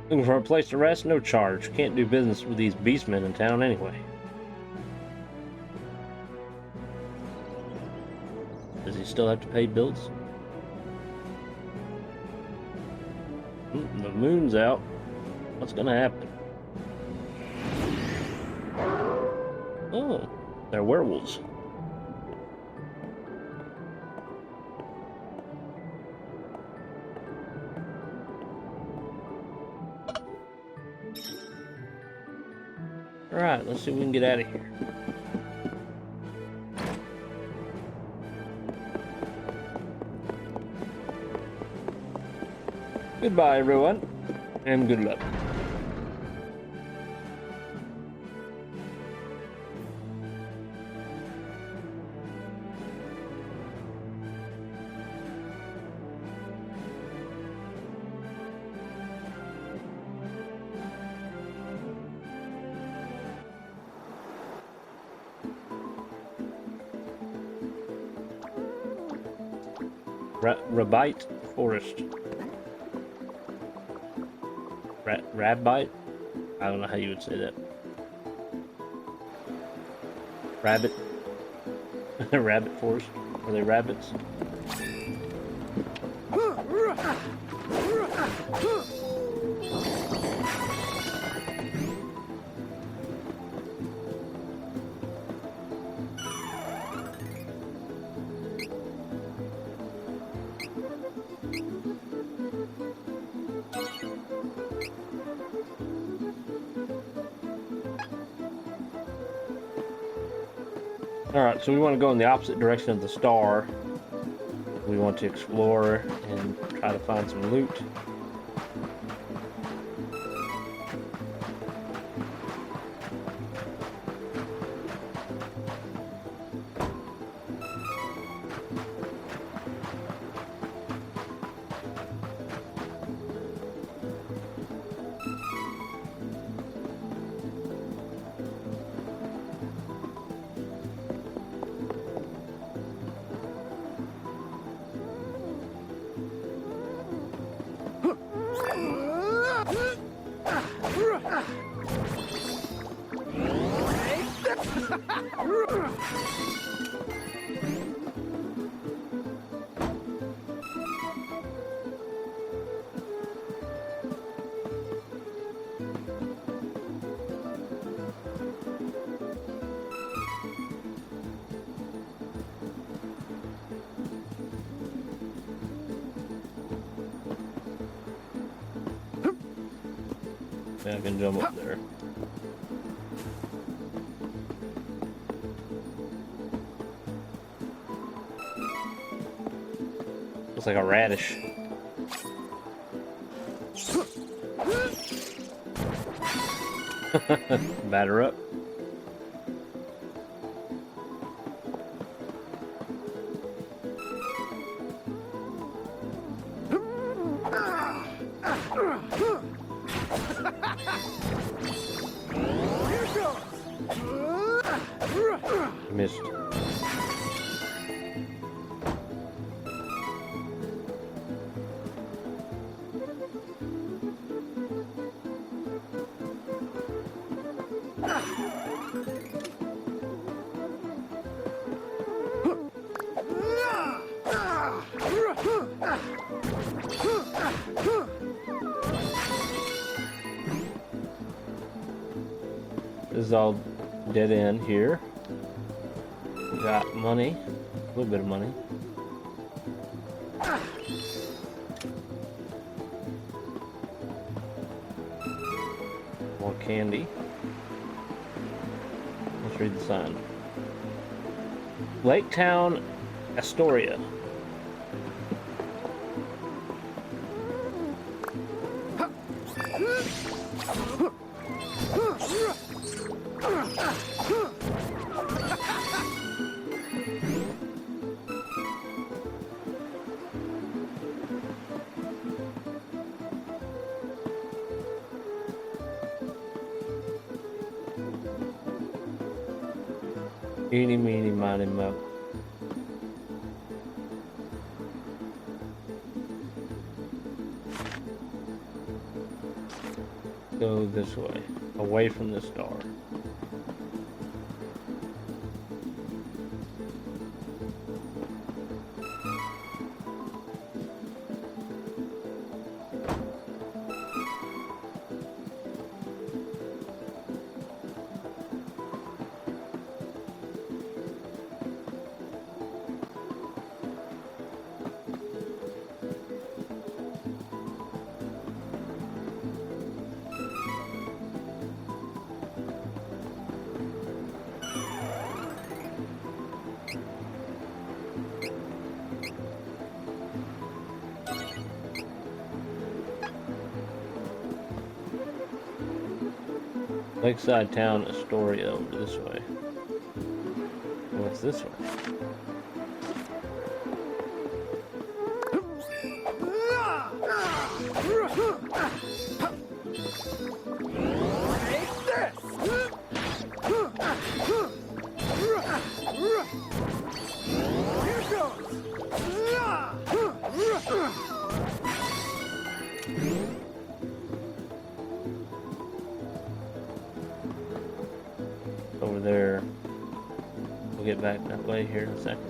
Looking for a place to rest? No charge. Can't do business with these beastmen in town anyway. Does he still have to pay bills? The moon's out. What's gonna happen? Oh, they're werewolves. Alright, let's see if we can get out of here. Goodbye, everyone, and good luck. Rabbite Forest. Rabbite? I don't know how you would say that. Rabbit? Rabbit Forest? Are they rabbits? Alright, so we want to go in the opposite direction of the star. We want to explore and try to find some loot. Yeah, I can jump up there. Looks like a radish. Batter up. Missed. This is all dead end here. We got money, a little bit of money. More candy. Let's read the sign. Lake Town, Astoria. Eeny, meeny, miny, mo. Go this way, away from the star. Lakeside Town, Astoria, over this way. What's this way? Over there. We'll get back that way here in a second.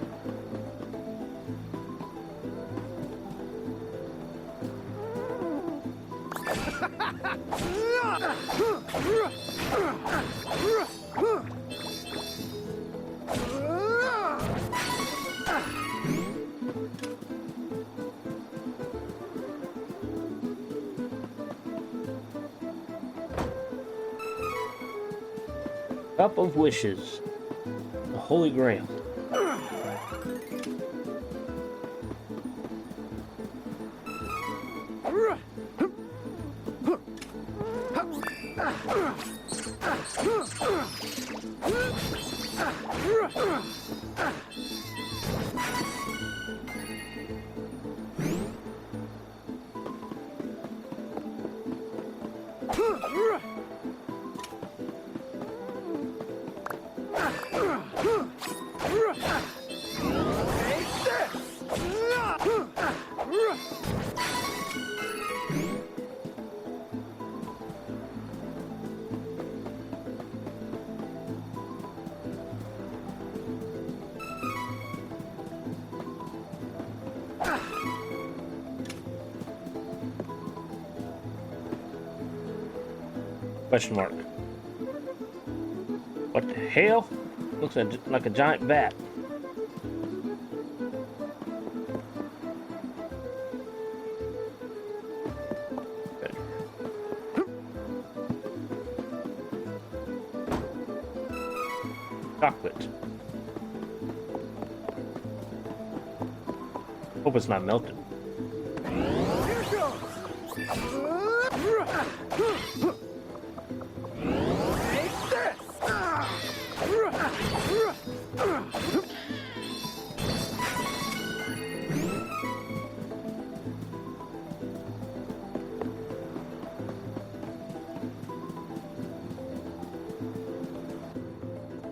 Cup of Wishes. The Holy Grail. Question mark. What the hell? Looks like a giant bat. Chocolate. Hope it's not melted.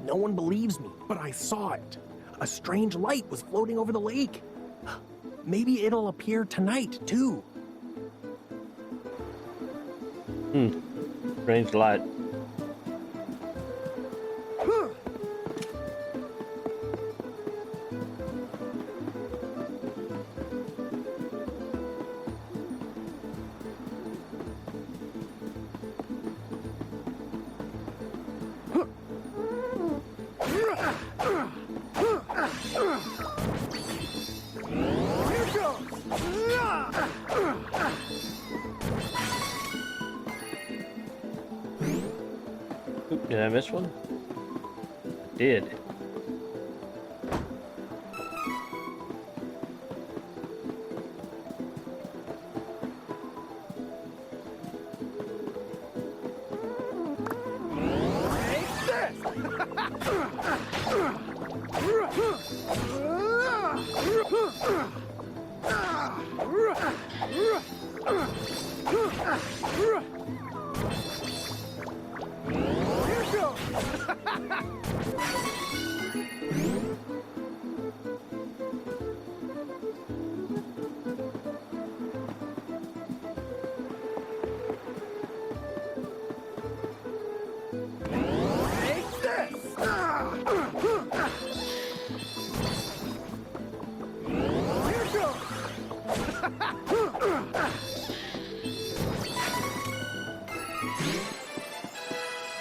No one believes me, but I saw it. A strange light was floating over the lake. Maybe it'll appear tonight, too. Strange light. Did I miss one? I did.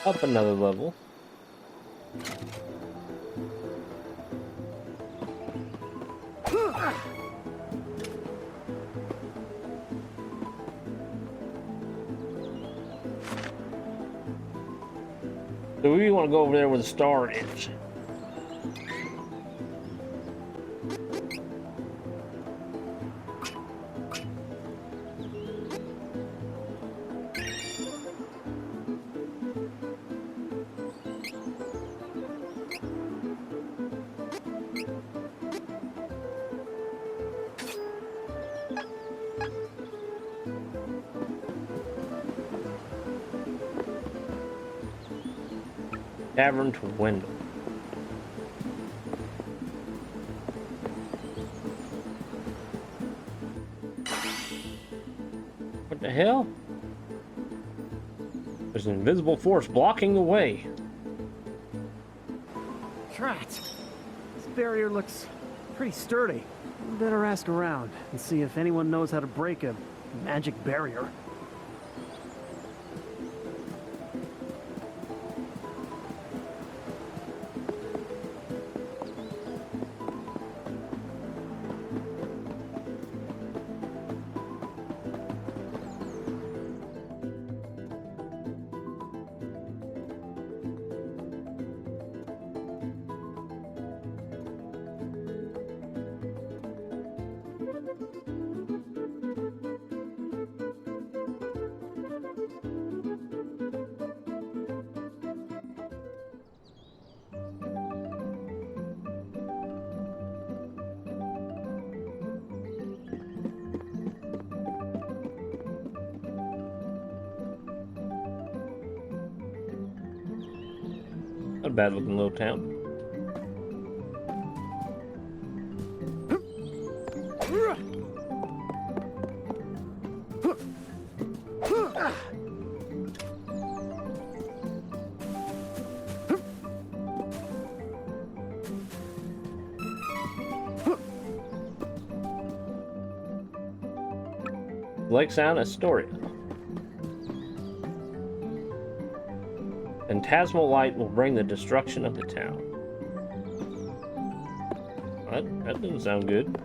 Up another level. So we want to go over there where the star is. Cavern to Wendell. What the hell? There's an invisible force blocking the way. Drat! This barrier looks pretty sturdy. Better ask around and see if anyone knows how to break a magic barrier. Not a bad looking little town. Lake Sound, Astoria. Phantasmal light will bring the destruction of the town. That doesn't sound good.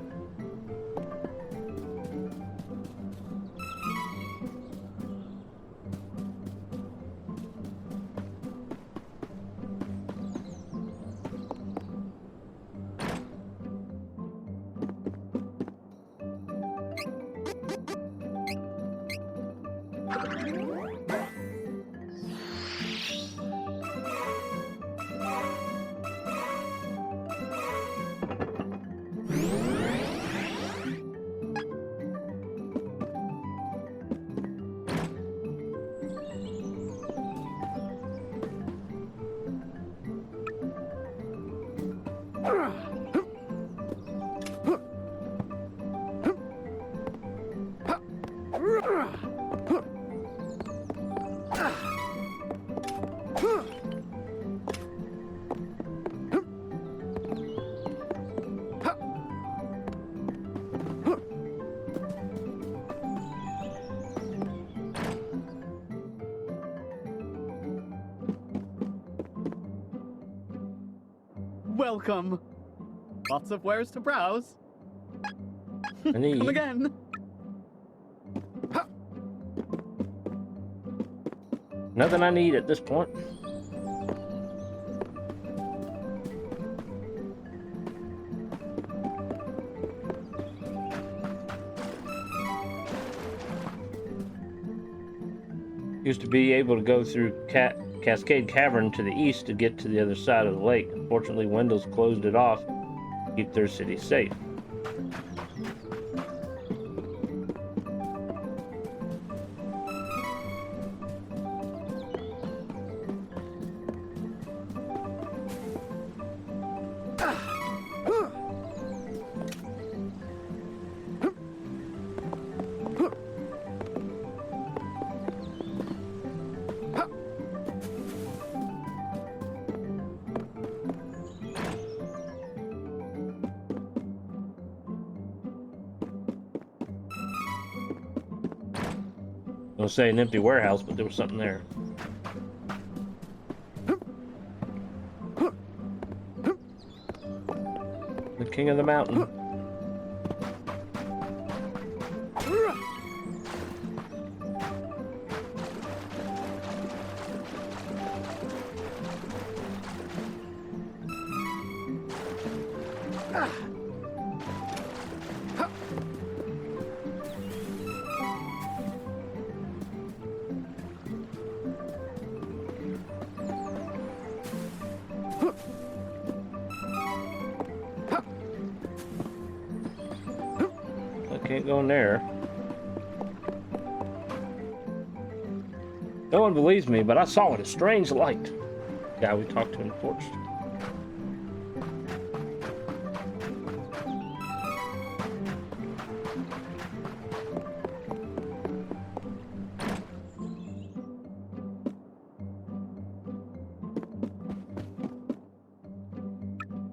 Welcome. Lots of wares to browse. Come again. Nothing I need at this point. Used to be able to go through Cascade Cavern to the east to get to the other side of the lake. Unfortunately, Wendell's closed it off to keep their city safe. I was gonna say an empty warehouse, but there was something there. The king of the mountain. Can't go in there. No one believes me, but I saw it, a strange light. Guy we talked to in the forest.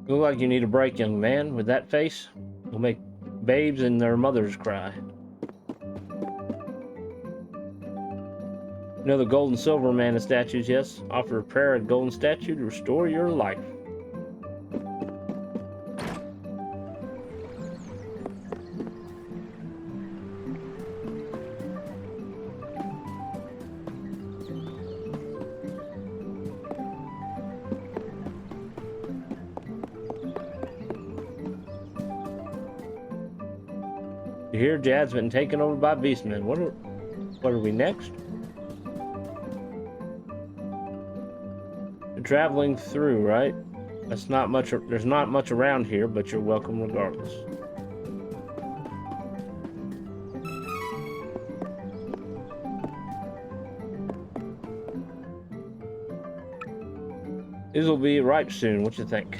Look like you need a break, young man. With that face, you'll make babes and their mothers cry. You know the gold and silver man of statues, yes? Offer a prayer at golden statue to restore your life. Here, Jad's been taken over by beastmen. What are we next? You're traveling through, right? There's not much around here, but you're welcome regardless. These will be ripe soon. What you think?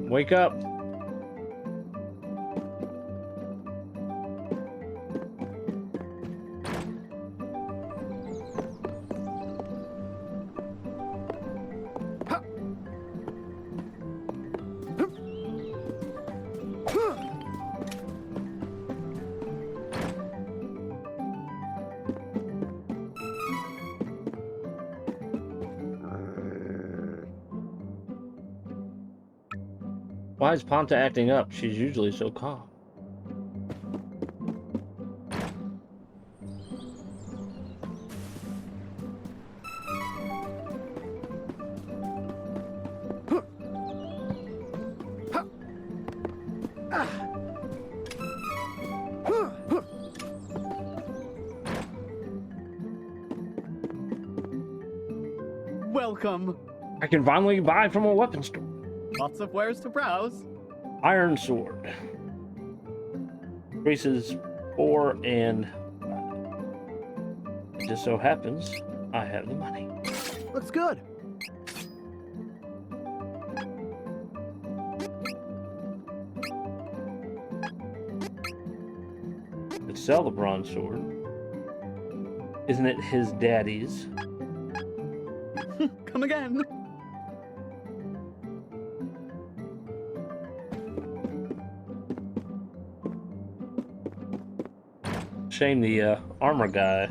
Wake up. Why is Ponta acting up? She's usually so calm. Welcome. I can finally buy from a weapon store. Lots of wares to browse. Iron sword. Increases 4 and 5. Just so happens I have the money. Looks good. Could sell the bronze sword. Isn't it his daddy's? Come again. Shame the armor guy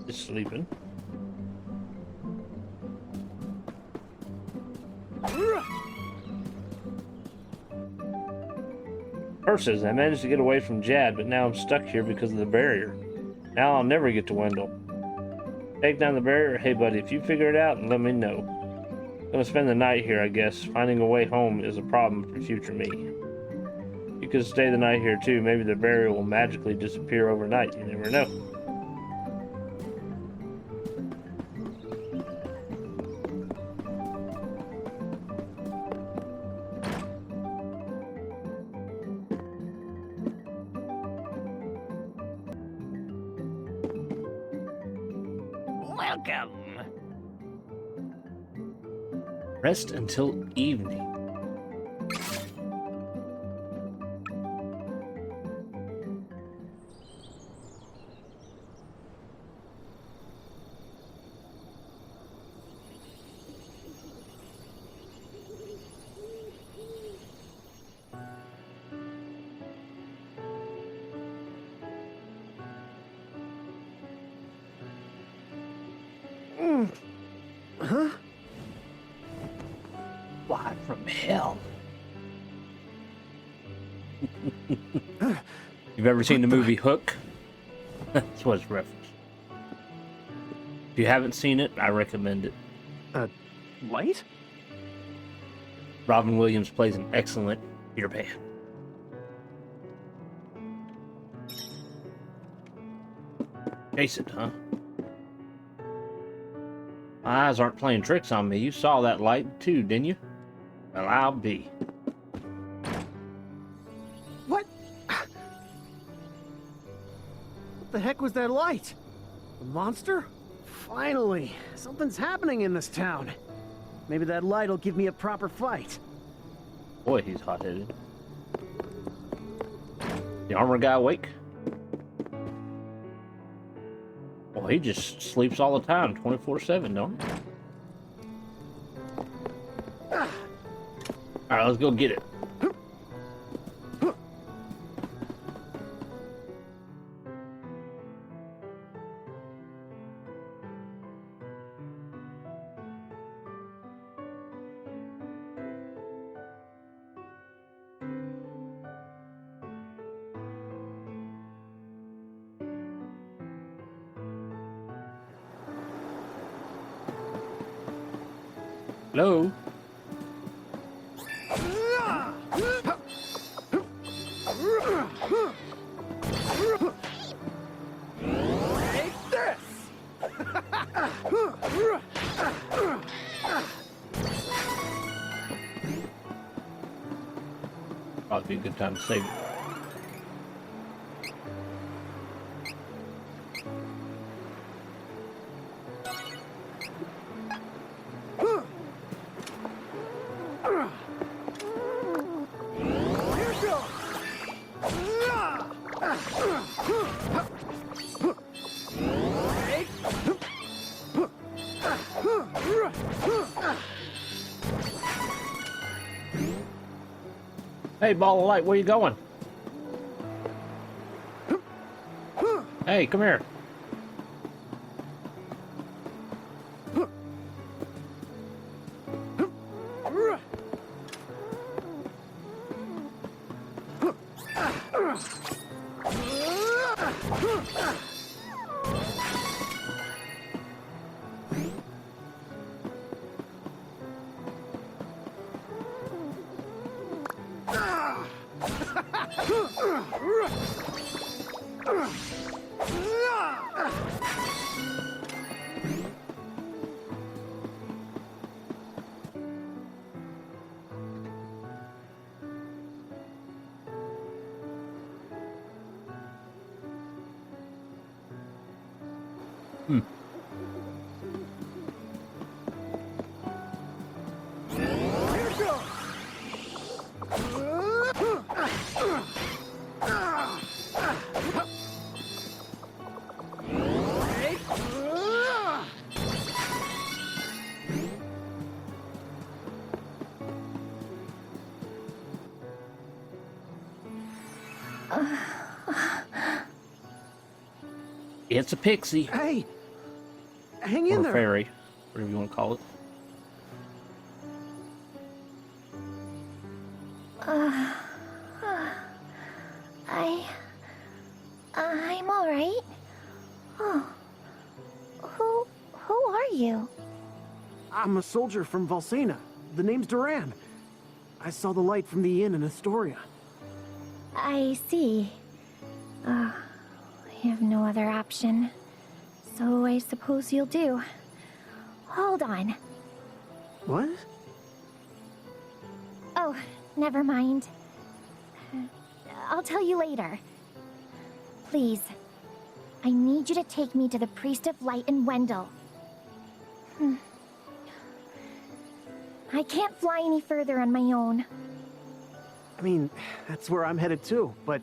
is sleeping. Curses, I managed to get away from Jad, but now I'm stuck here because of the barrier. Now I'll never get to Wendell. Take down the barrier. Hey buddy, if you figure it out, let me know. I'm gonna spend the night here, I guess. Finding a way home is a problem for future me. You could stay the night here too. Maybe the barrier will magically disappear overnight. You never know. Welcome. Rest until evening. Huh? Live from hell. You've ever seen the movie Hook? That's what it's referenced. If you haven't seen it, I recommend it. Light? Robin Williams plays an excellent ear band. Chase it, huh? My eyes aren't playing tricks on me. You saw that light too, didn't you? Well, I'll be. What? What the heck was that light? A monster? Finally, something's happening in this town. Maybe that light will give me a proper fight. Boy, he's hot-headed. The armor guy awake? Well, he just sleeps all the time, 24/7, don't he? Alright, let's go get it. Hello? Take this! Probably be a good time to save it. Hey, ball of light, where you going? Hey, come here. It's a pixie. Hey! Hang in or a there! fairy, whatever you want to call it. I'm all right. Oh, who are you? I'm a soldier from Valsena. The name's Duran. I saw the light from the inn in Astoria. I see. I have no other option. So I suppose you'll do. Hold on. What? Oh, never mind. I'll tell you later. Please. I need you to take me to the Priest of Light in Wendell. I can't fly any further on my own. I mean, that's where I'm headed too, but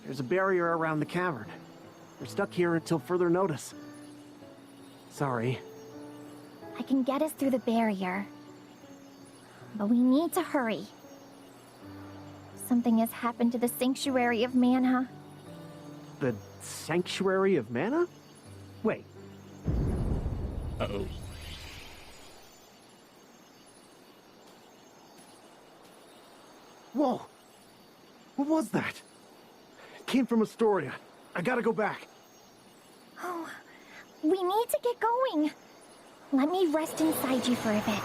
there's a barrier around the cavern. We're stuck here until further notice. Sorry. I can get us through the barrier. But we need to hurry. Something has happened to the Sanctuary of Mana. The Sanctuary of Mana? Wait. Uh-oh. Whoa! What was that? It came from Astoria. I gotta go back. Oh, we need to get going. Let me rest inside you for a bit.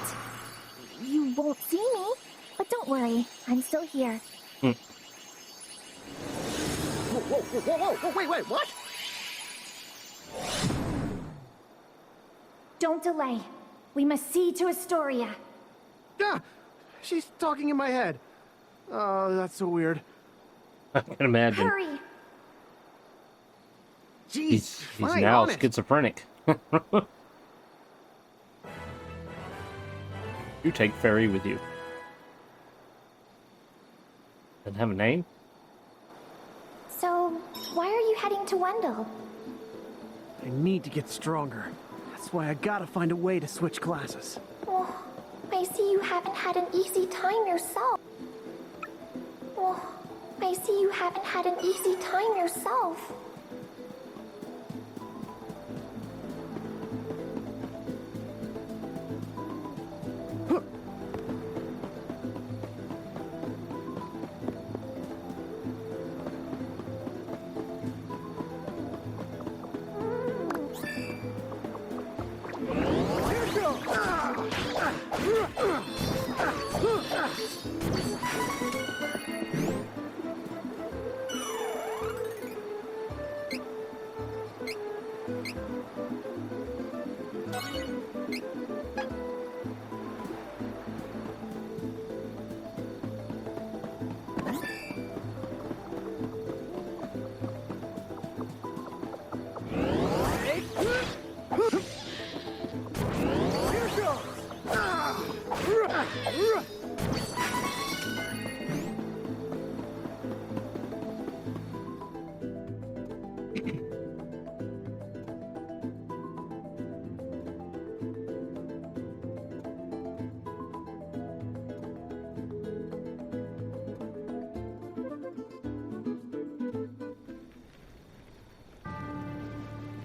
You won't see me, but don't worry, I'm still here. Whoa, whoa, whoa, whoa, whoa, wait, what? Don't delay. We must see to Astoria. Yeah, she's talking in my head. Oh, that's so weird. I can imagine. Hurry. Jeez, He's fine, now on it. schizophrenic. You take Fairy with you. Doesn't have a name? So, why are you heading to Wendell? I need to get stronger. That's why I gotta find a way to switch classes. Oh, I see you haven't had an easy time yourself. Oh, I see you haven't had an easy time yourself.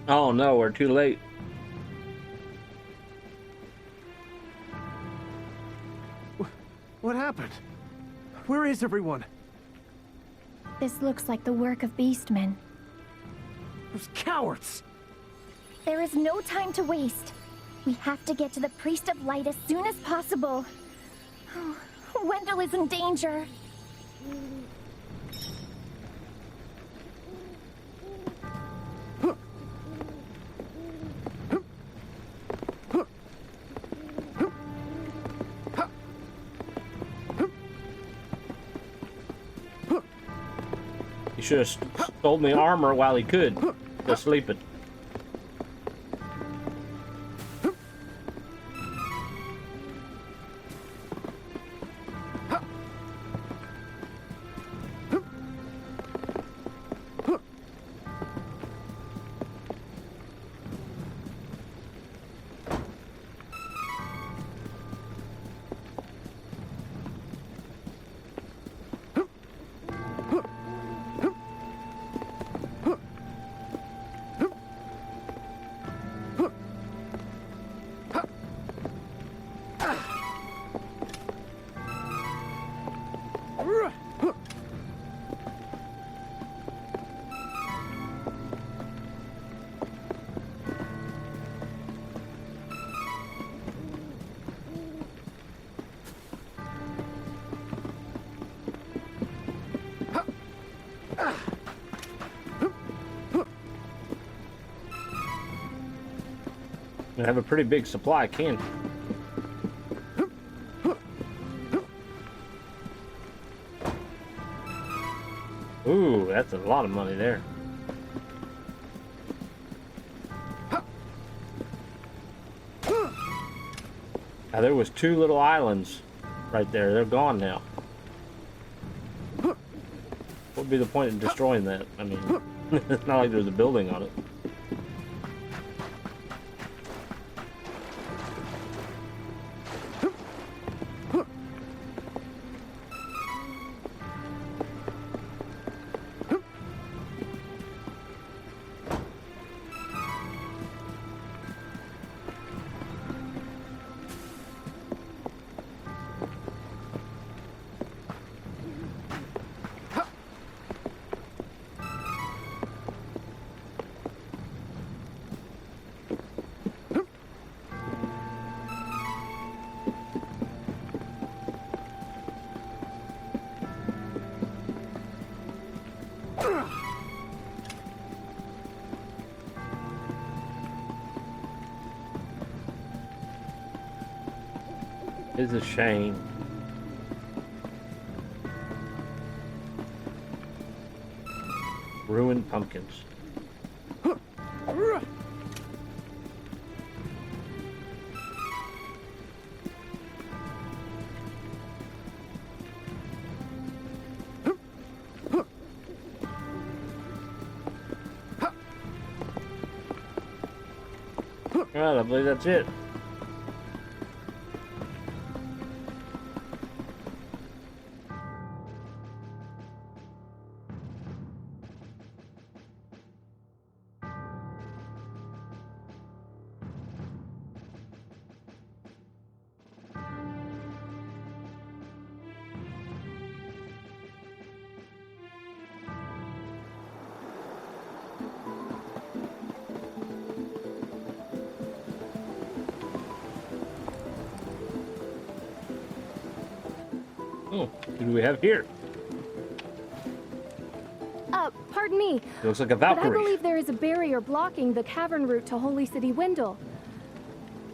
Oh no, we're too late. What happened? Where is everyone? This looks like the work of beastmen. Those cowards! There is no time to waste. We have to get to the Priest of Light as soon as possible. Oh, Wendell is in danger. He should have stole me armor while he could. Just sleeping. I have a pretty big supply of candy. Ooh, that's a lot of money there. Now, there was 2 little islands right there. They're gone now. What would be the point in destroying that? I mean, it's not like there's a building on it. It's a shame. Ruined pumpkins. Alright, I believe that's it. Oh, what do we have here? Pardon me. Looks like a But I Valkyrie. believe there is a barrier blocking the cavern route to Holy City Windle.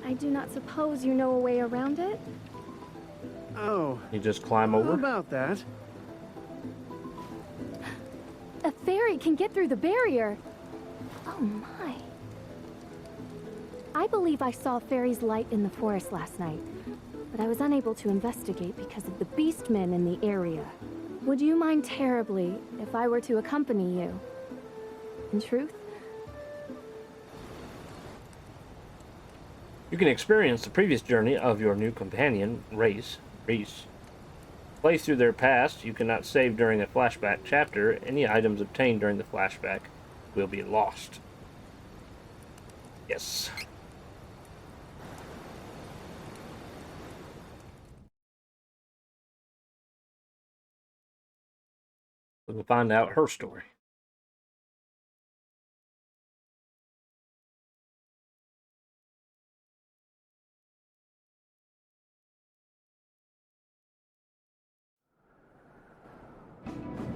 I do not suppose you know a way around it? Oh. You just climb over? How about that? A fairy can get through the barrier. Oh my. I believe I saw fairy's light in the forest last night, but I was unable to investigate because of the beastmen in the area. Would you mind terribly if I were to accompany you? In truth? You can experience the previous journey of your new companion, Reese. Play through their past. You cannot save during a flashback chapter. Any items obtained during the flashback will be lost. Yes. We'll find out her story.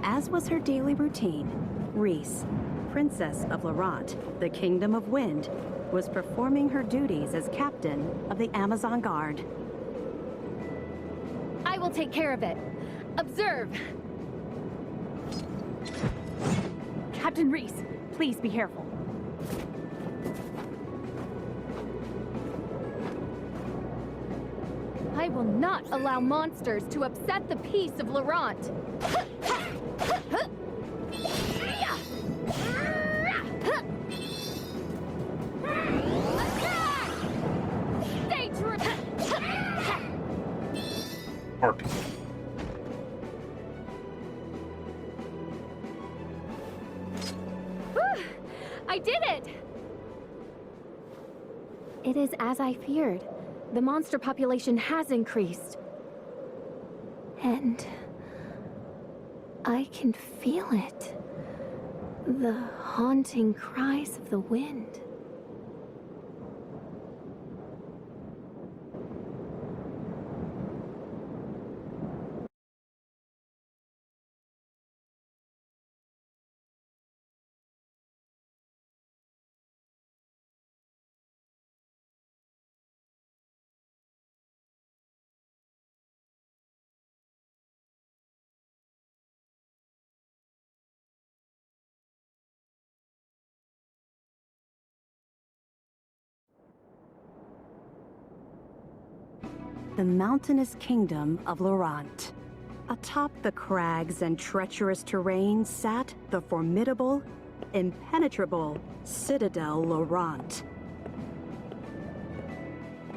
As was her daily routine, Reese, Princess of Laurent, the Kingdom of Wind, was performing her duties as captain of the Amazon Guard. I will take care of it. Observe! Captain Reese, please be careful. I will not allow monsters to upset the peace of Laurent. Stay true. Harpy. I did it! It is as I feared. The monster population has increased. And I can feel it. The haunting cries of the wind. The mountainous kingdom of Laurent. Atop the crags and treacherous terrain sat the formidable, impenetrable Citadel Laurent.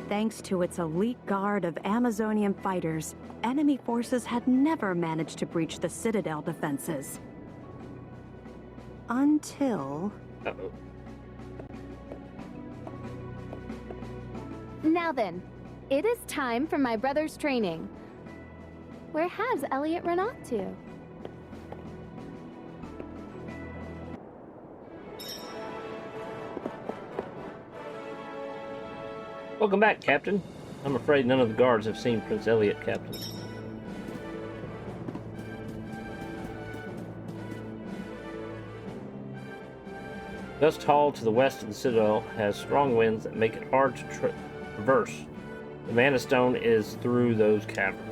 Thanks to its elite guard of Amazonian fighters, enemy forces had never managed to breach the Citadel defenses. Until... Uh-oh. Now then, it is time for my brother's training. Where has Elliot run off to? Welcome back, Captain. I'm afraid none of the guards have seen Prince Elliot, Captain. Dust Hall to the west of the Citadel has strong winds that make it hard to traverse. The Mana Stone is through those caverns.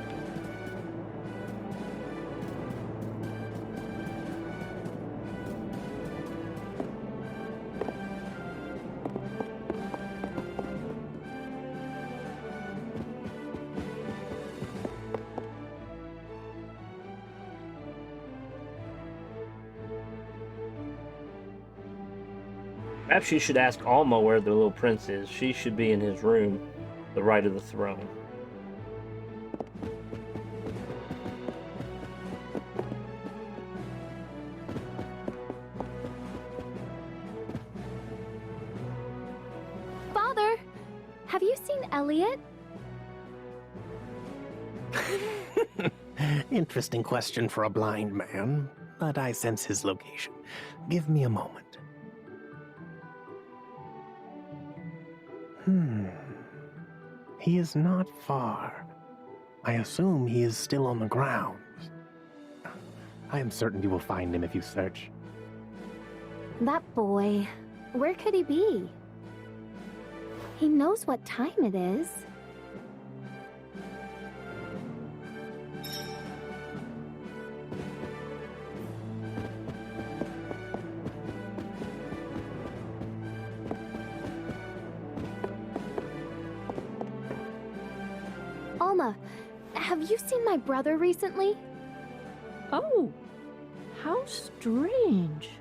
Perhaps you should ask Alma where the little prince is. She should be in his room, the right of the throne. Father, have you seen Elliot? Interesting question for a blind man, but I sense his location. Give me a moment. He is not far. I assume he is still on the grounds. I am certain you will find him if you search. That boy, where could he be? He knows what time it is. Alma, have you seen my brother recently? Oh, how strange.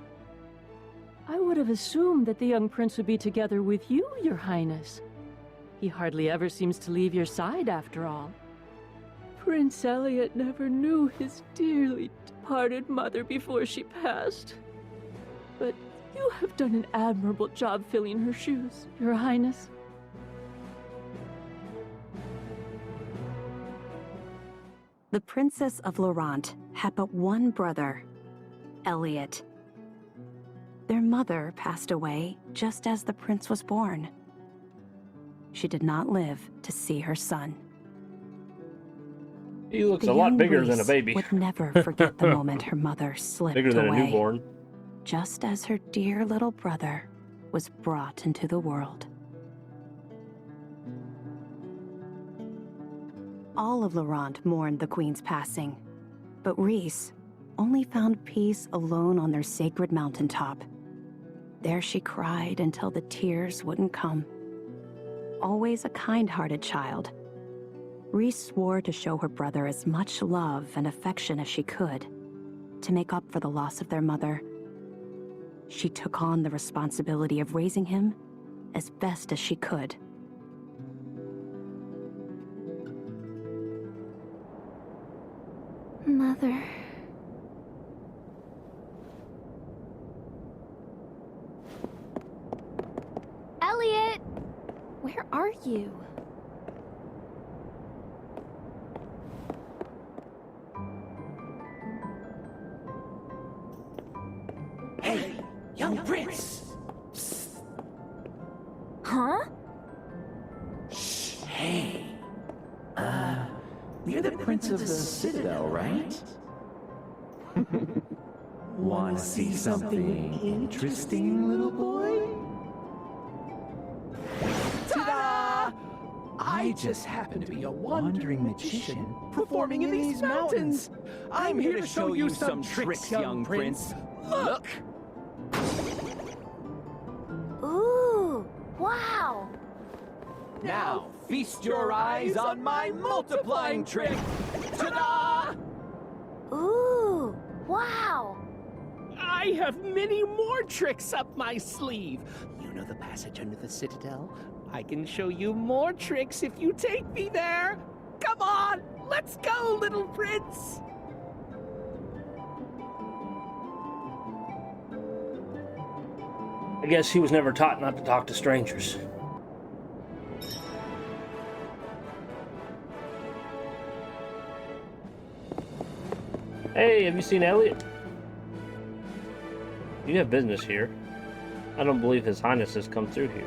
I would have assumed that the young prince would be together with you, Your Highness. He hardly ever seems to leave your side, after all. Prince Elliot never knew his dearly departed mother before she passed. But you have done an admirable job filling her shoes, Your Highness. The Princess of Laurent had but one brother, Elliot. Their mother passed away just as the prince was born. She did not live to see her son. He looks The a lot young bigger Reese than a baby. would never forget the moment her mother slipped Bigger than away, a newborn. just as her dear little brother was brought into the world. All of Laurent mourned the queen's passing, but Reese only found peace alone on their sacred mountaintop. There she cried until the tears wouldn't come. Always a kind-hearted child, Reese swore to show her brother as much love and affection as she could, to make up for the loss of their mother. She took on the responsibility of raising him as best as she could. Mother. Elliot! Where are you? Hey, young prince! Huh? Shh, hey. You're the prince of the Citadel, right? Want to see something interesting, little boy? Ta-da! I just happen to be a wandering magician performing in these mountains. I'm here to show you some tricks, young prince. Look! Ooh, wow! Now, feast your eyes on my multiplying trick! Ta-da! Ooh, wow! I have many more tricks up my sleeve. You know the passage under the Citadel? I can show you more tricks if you take me there. Come on, let's go, little prince. I guess he was never taught not to talk to strangers. Hey, have you seen Elliot? You have business here. I don't believe His Highness has come through here.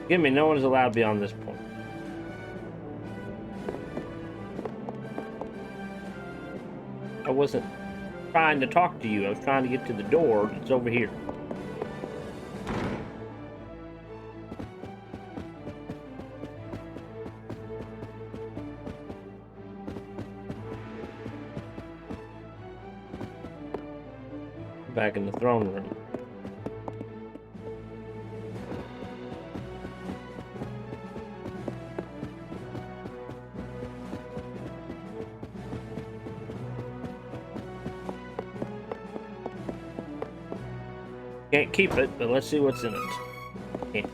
Give me, no one is allowed beyond this point. I wasn't trying to talk to you. I was trying to get to the door. It's over here. Back in the throne room. Can't keep it, but let's see what's in it. Candy.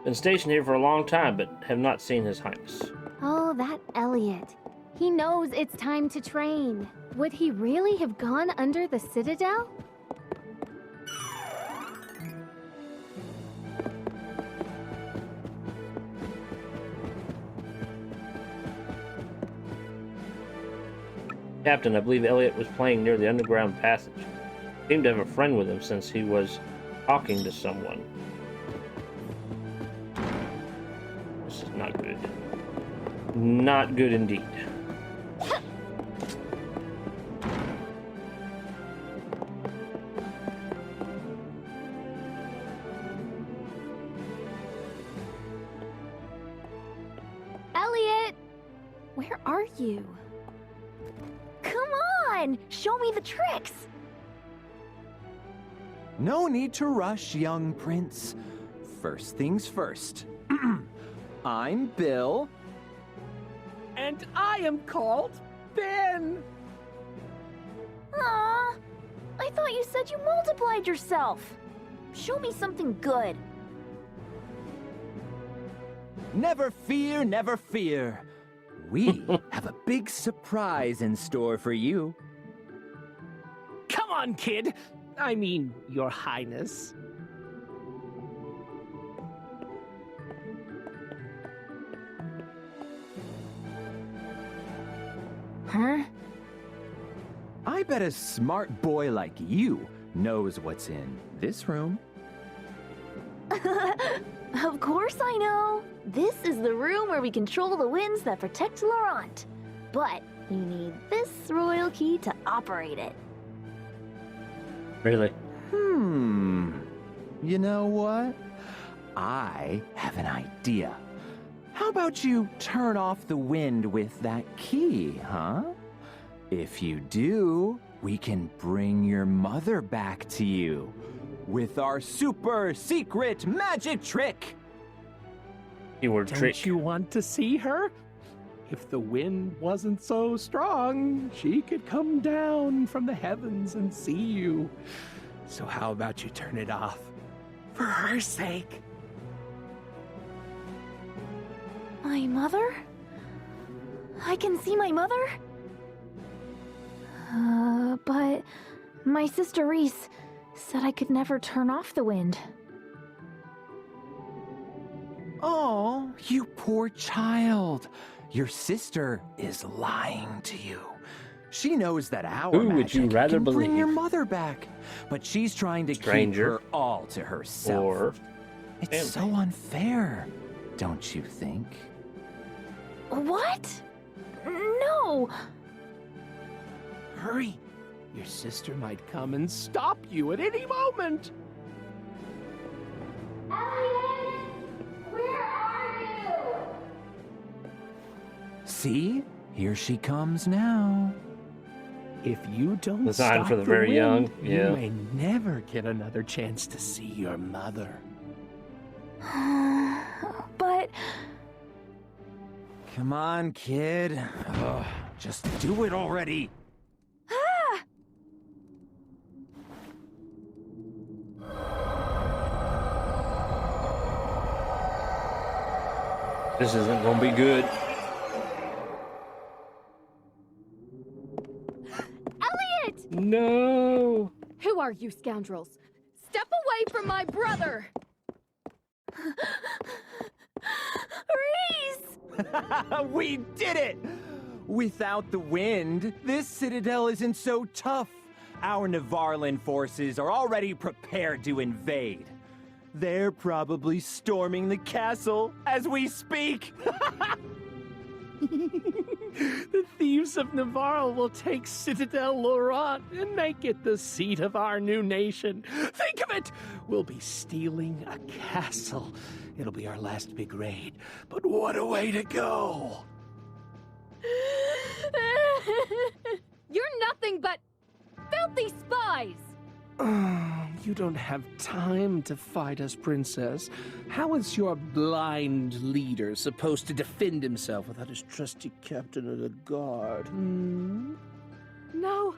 Been stationed here for a long time, but have not seen His Highness. Oh, that Elliot. He knows it's time to train. Would he really have gone under the Citadel? Captain, I believe Elliot was playing near the underground passage. Seemed to have a friend with him since he was talking to someone. This is not good. Not good indeed. Elliot! Where are you? Come on! Show me the tricks! No need to rush, young prince. First things first. I'm Bill. And I am called Ben. Aw, I thought you said you multiplied yourself. Show me something good. Never fear, never fear. We have a big surprise in store for you. Come on, kid. I mean, Your Highness. Huh? I bet a smart boy like you knows what's in this room. Of course I know. This is the room where we control the winds that protect Laurent. But you need this royal key to operate it. Really? You know what? I have an idea. How about you turn off the wind with that key, huh? If you do, we can bring your mother back to you with our super secret magic trick. Don't you want to see her? If the wind wasn't so strong, she could come down from the heavens and see you. So how about you turn it off? For her sake. My mother? I can see my mother? But my sister Reese said I could never turn off the wind. Oh, you poor child. Your sister is lying to you. She knows that our Who would you magic rather can bring believe? your mother back, but she's trying to keep Stranger her all to herself. or It's so unfair, don't you think? What? No! Hurry! Your sister might come and stop you at any moment! See? Here she comes now. If you don't Designed stop for the very wind, young, yeah. you may never get another chance to see your mother. But... Come on, kid. Ugh, just do it already. Ah! This isn't gonna be good. Elliot! No! Who are you scoundrels? Step away from my brother! Reese! We did it! Without the wind, this citadel isn't so tough. Our Navarlan forces are already prepared to invade. They're probably storming the castle as we speak. The thieves of Navarre will take Citadel Laurent and make it the seat of our new nation. Think of it! We'll be stealing a castle. It'll be our last big raid. But what a way to go! You're nothing but filthy spies! You don't have time to fight us, Princess. How is your blind leader supposed to defend himself without his trusty captain of the guard? Hmm? No!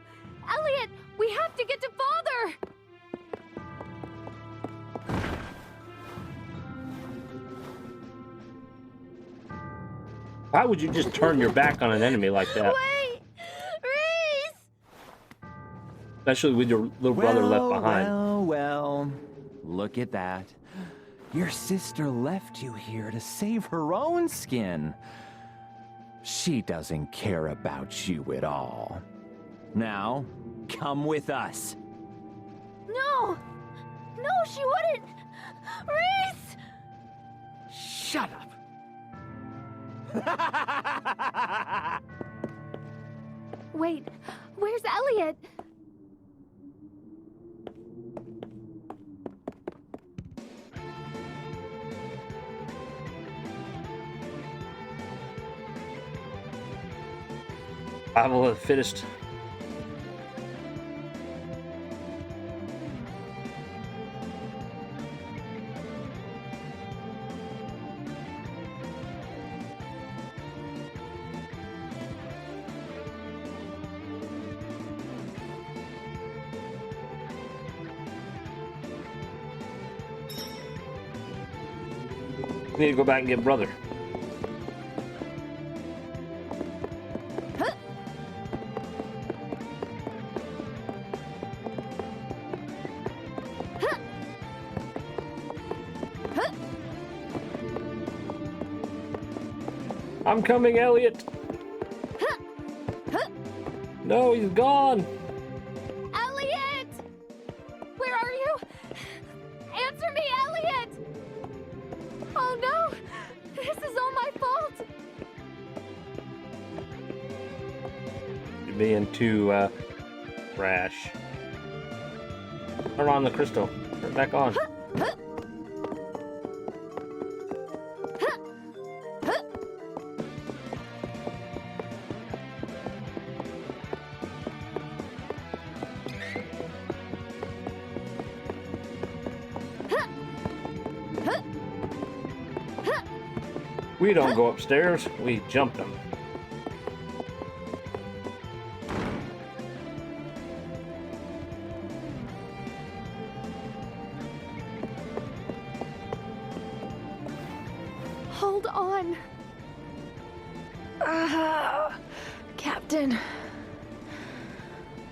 Elliot! We have to get to Father! Why would you just turn your back on an enemy like that? Wait! Reese! Especially with your little brother left behind. Well, look at that. Your sister left you here to save her own skin. She doesn't care about you at all. Now, come with us. No! No, she wouldn't! Reese! Shut up! Wait, where's Elliot? Survival of the fittest. We need to go back and get brother. I'm coming, Elliot. No, he's gone. Elliot! Where are you? Answer me, Elliot! Oh no! This is all my fault! You're being too, rash. Turn on the crystal. Turn it back on. We don't go upstairs, we jump them. Hold on. Captain.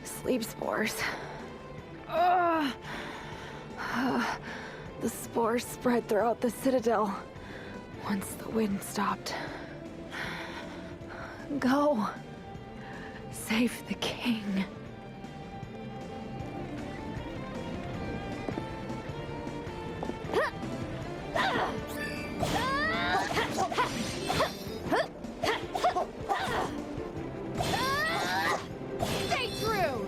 Sleep spores. The spores spread throughout the Citadel once the wind stopped. Go. Save the king. Stay true.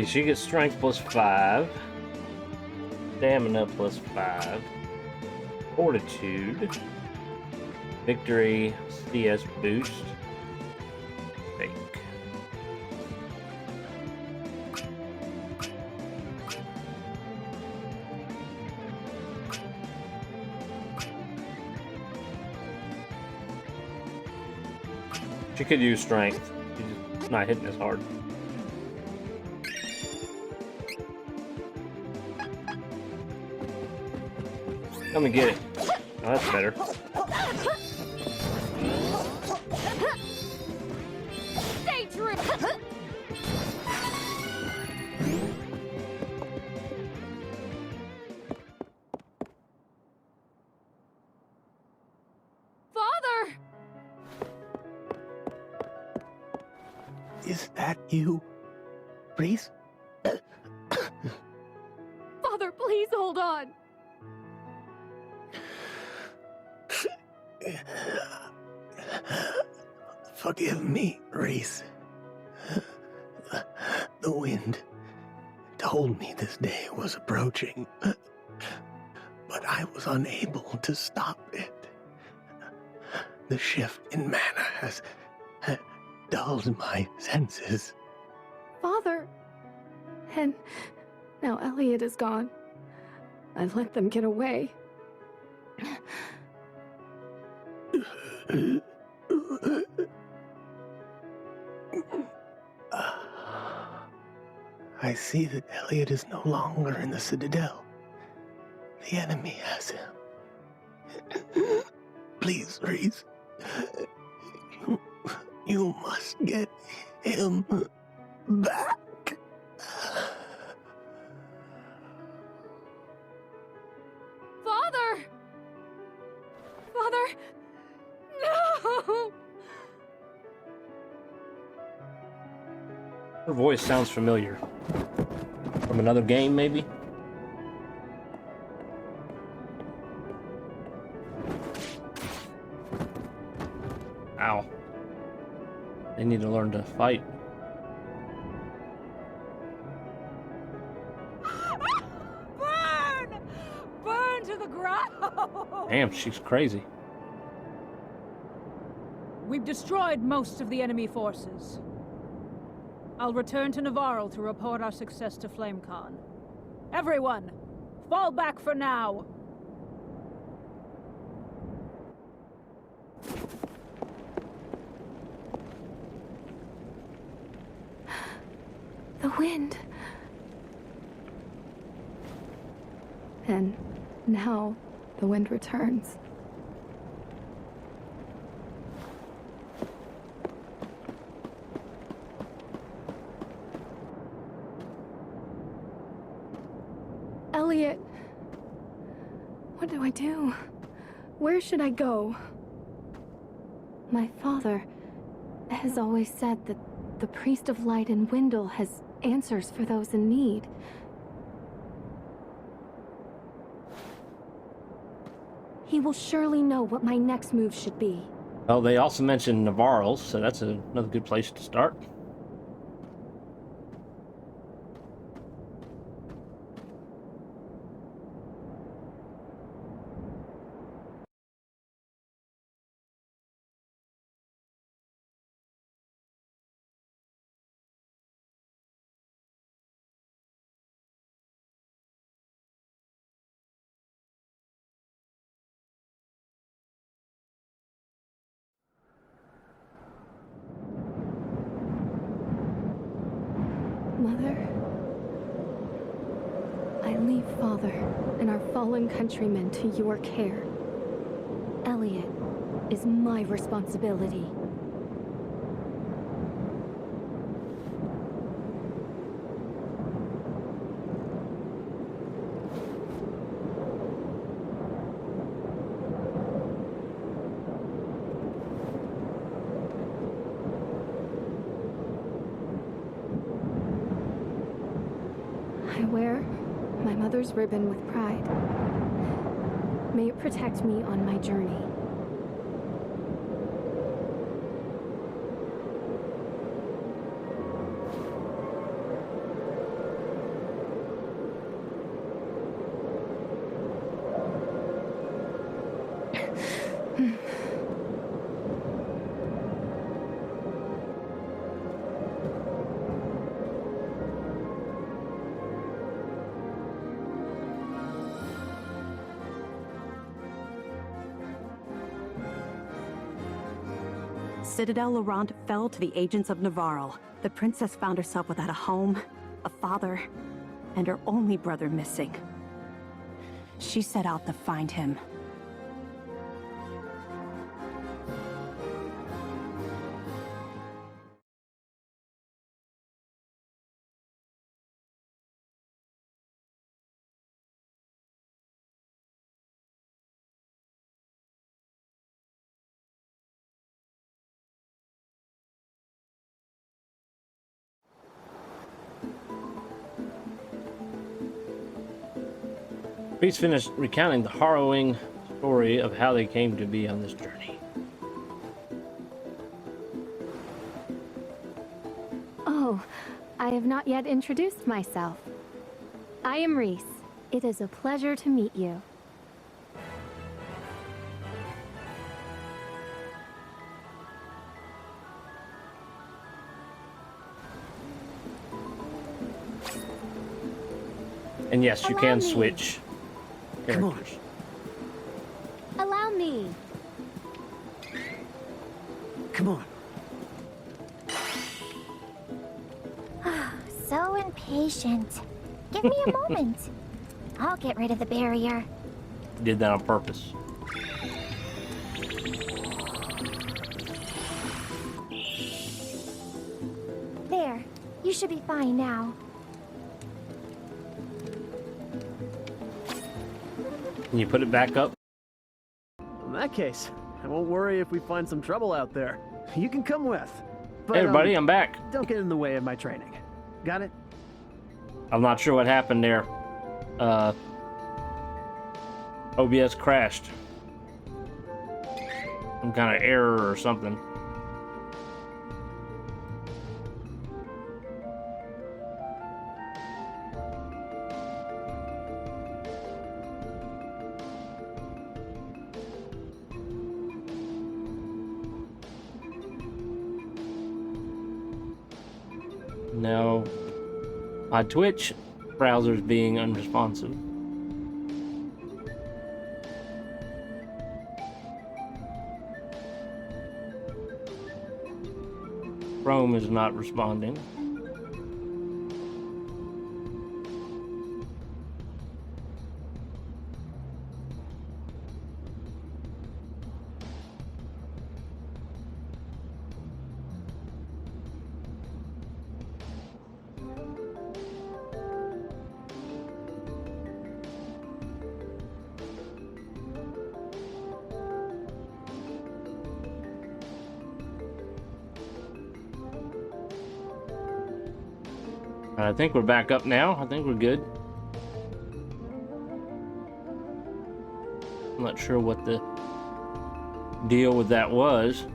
She gets strength +5, stamina +5, fortitude, victory, CS boost, fake. She could use strength. She's just not hitting as hard. Come and get it. Oh, that's better. Stay true. Father! Is that you, Reese? Father, please hold on. Forgive me, Reese. The wind told me this day was approaching, but I was unable to stop it. The shift in mana has dulled my senses. Father! And now Elliot is gone. I let them get away. I see that Elliot is no longer in the Citadel. The enemy has him. Please, Reese. You must get him back. Father! Father! No! Her voice sounds familiar. From another game, maybe? Ow. They need to learn to fight. Burn! Burn to the ground! Damn, she's crazy. We've destroyed most of the enemy forces. I'll return to Navarro to report our success to FlameCon. Everyone, fall back for now! The wind. And now the wind returns. Elliot, what do I do? Where should I go? My father has always said that the Priest of Light in Windle has answers for those in need. He will surely know what my next move should be. Well, they also mentioned Navarro, so that's another good place to start. Mother, I leave Father and our fallen countrymen to your care. Elliot is my responsibility. I wear my mother's ribbon with pride. May it protect me on my journey. Citadel Laurent fell to the agents of Navarre. The princess found herself without a home, a father, and her only brother missing. She set out to find him. Please finish recounting the harrowing story of how they came to be on this journey. Oh, I have not yet introduced myself. I am Reese. It is a pleasure to meet you. And yes, you Allow can me. switch Come characters. Allow me. Come on. So impatient. Give me a moment. I'll get rid of the barrier. Did that on purpose. There. You should be fine now. Can you put it back up? In that case, I won't worry if we find some trouble out there. You can come with. But, Hey everybody, I'm back. Don't get in the way of my training. Got it? I'm not sure what happened there. OBS crashed. Some kind of error or something. No. My Twitch browser's being unresponsive. Chrome is not responding. I think we're back up now. I think we're good. I'm not sure what the deal with that was.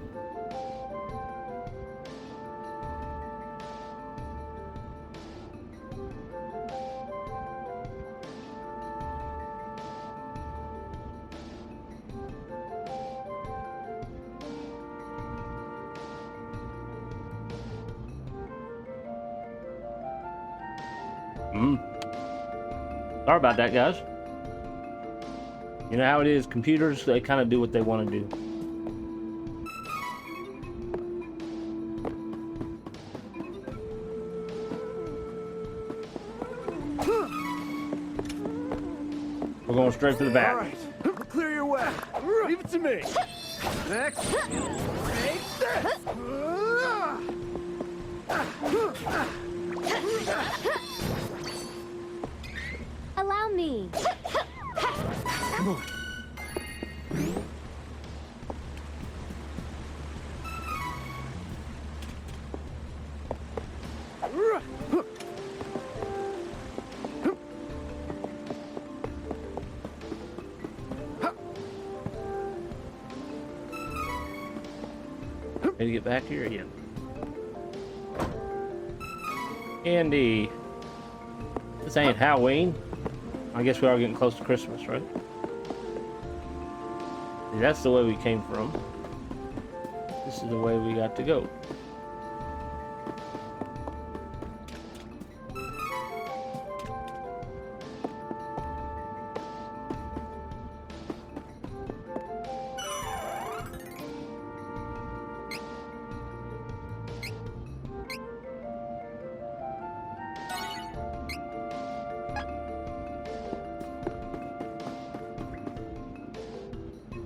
Sorry about that, guys. You know how it is. Computers, they kind of do what they want to do. We're going straight for the back. All right. Clear your way. Leave it to me. Next. Take this. Allow me. Come on. Ready to get back here again. Andy. This ain't Halloween. I guess we are getting close to Christmas, right? See, that's the way we came from. This is the way we got to go.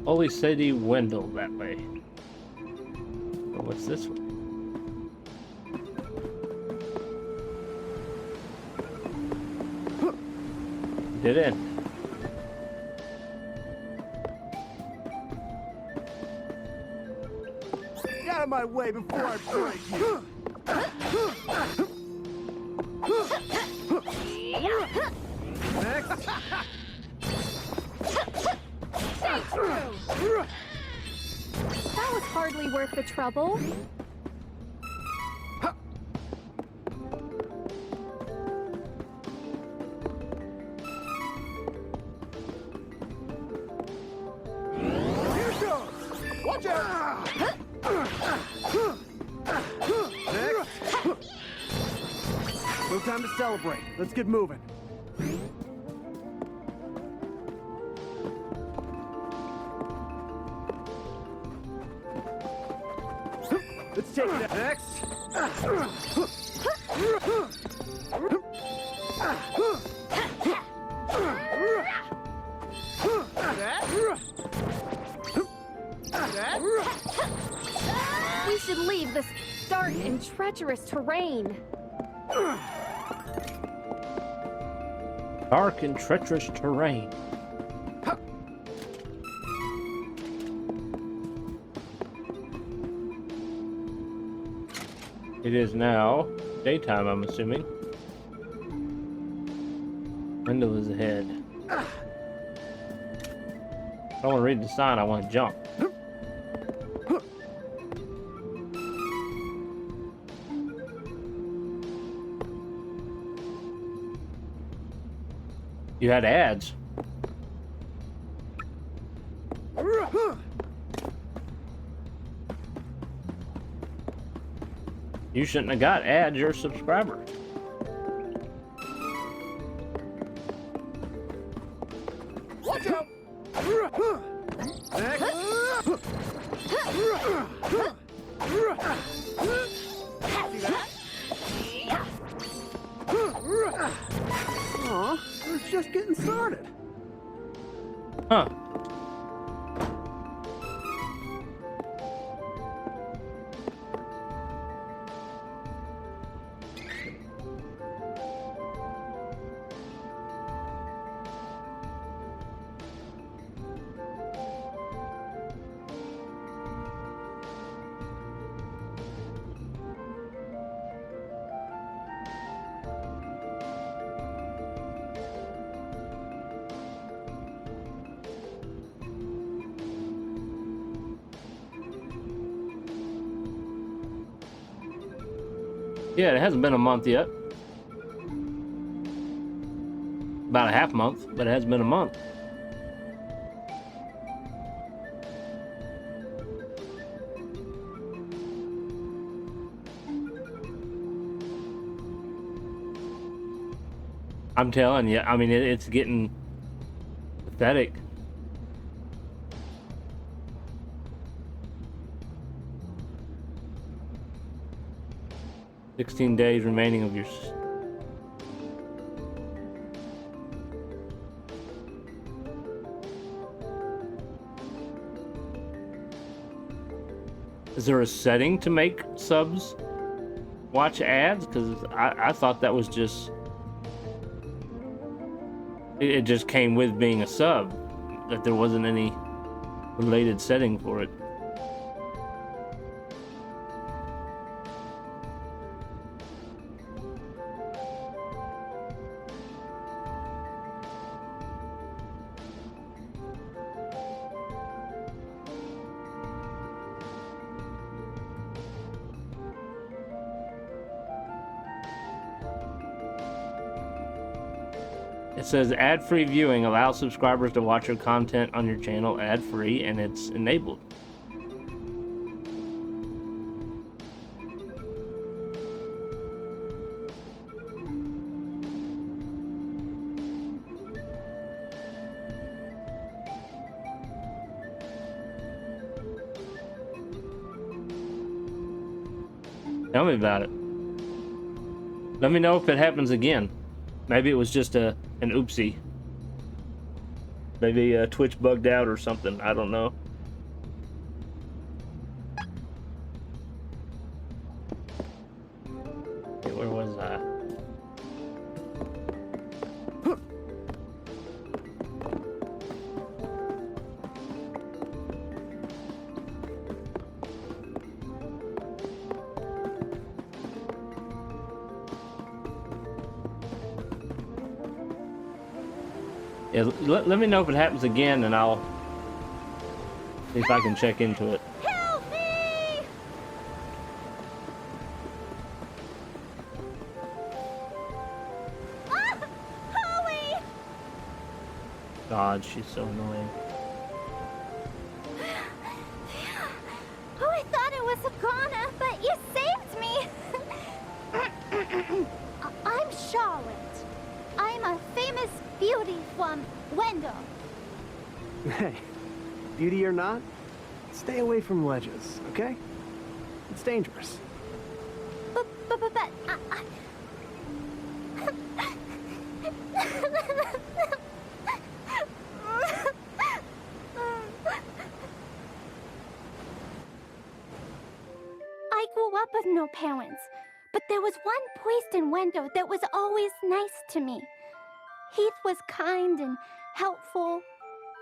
Holy City Wendell that way. Oh, what's this one? Did it. Get out of my way before I break you! Next! Stay true! That was hardly worth the trouble. Here goes! Watch out! Next! No time to celebrate. Let's get moving. Let's take it next. We should leave this dark and treacherous terrain. Dark and treacherous terrain. It is now daytime, I'm assuming. Window is ahead. I don't want to read the sign, I want to jump. You had ads. You shouldn't have got ads, you're a subscriber. Watch out! Next! Aw, we're just getting started. Huh. Yeah, it hasn't been a month yet. About a half month, but it hasn't been a month. I'm telling you, I mean, it's getting pathetic. $16 days remaining of your... Is there a setting to make subs watch ads? Because I thought that was just... It just came with being a sub. That there wasn't any related setting for it. It says ad-free viewing allows subscribers to watch your content on your channel ad-free, and it's enabled. Tell me about it. Let me know if it happens again. Maybe it was just an oopsie. Maybe Twitch bugged out or something. I don't know. Okay, where was I? Yeah, let me know if it happens again, and I'll see if I can check into it. Help me! Ah! Chloe! God, she's so annoying. Oh, I thought it was a goner, but you saved me! I'm Charlotte. I'm a famous beauty from Wendell. Hey, beauty or not, stay away from ledges, okay? It's dangerous. But I grew up with no parents, but there was one priest in Wendell that was always nice to me. Heath was kind and helpful.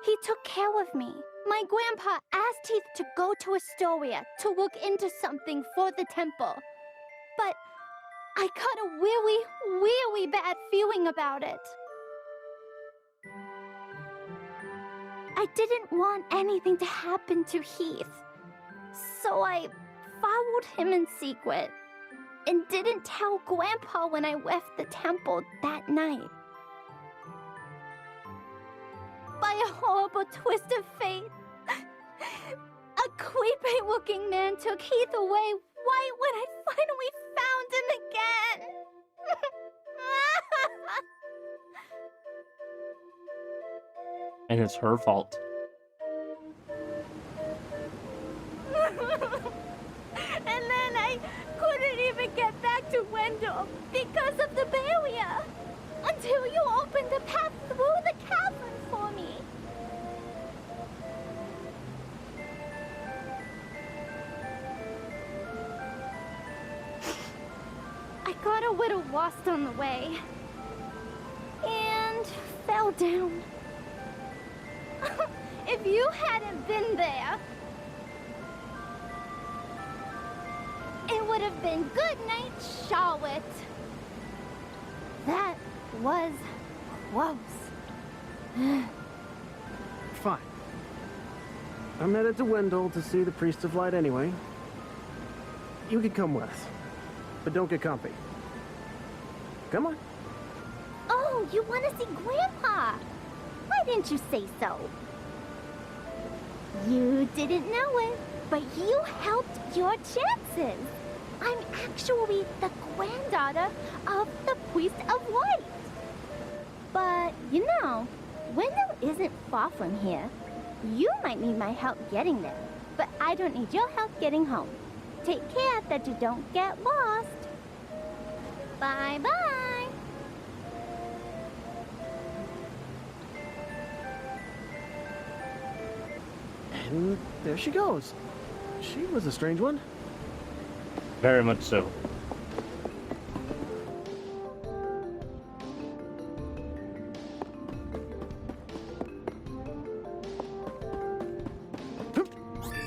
He took care of me. My grandpa asked Heath to go to Astoria to look into something for the temple. But I got a really, really bad feeling about it. I didn't want anything to happen to Heath. So I followed him in secret and didn't tell Grandpa when I left the temple that night. By a horrible twist of fate, a creepy-looking man took Heath away right when I finally found him again. And it's her fault. And then I couldn't even get back to Wendell because of the barrier. Until you opened a path through the cavern for me. I got a little lost on the way. And fell down. If you hadn't been there, it would have been good night, Charlotte. That was close. Fine. I'm headed to Wendell to see the Priest of Light anyway. You can come with, but don't get comfy. Come on. Oh, you want to see Grandpa? Why didn't you say so? You didn't know it, but you helped your chances. I'm actually the granddaughter of the Priest of Light. But, you know, Wendell isn't far from here. You might need my help getting there, but I don't need your help getting home. Take care that you don't get lost. Bye-bye. And there she goes. She was a strange one. Very much so.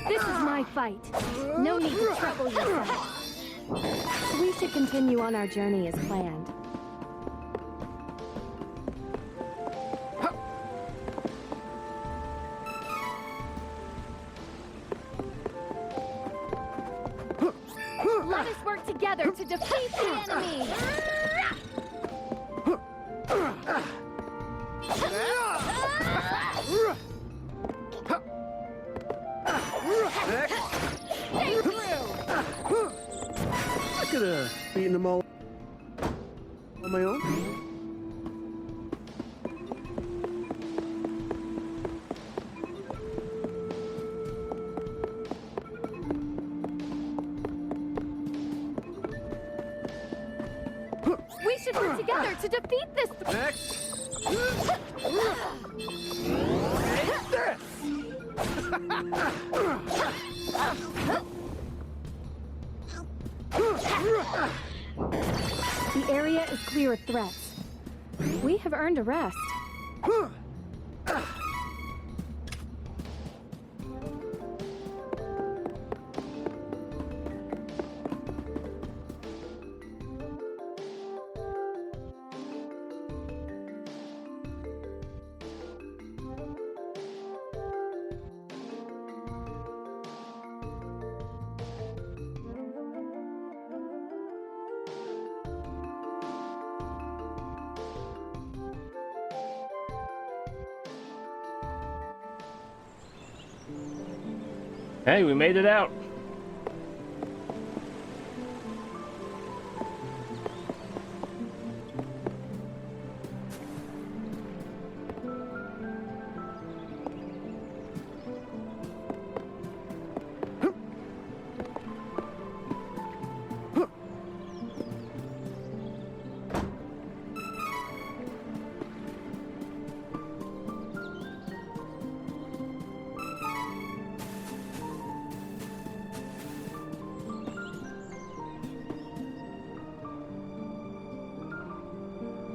This is my fight. No need to trouble yourself. We should continue on our journey as planned. Let us work together to defeat the enemy! I could have beaten them all on my own. We should work together to defeat this. Next. The area is clear of threats. We have earned a rest. Hey, we made it out.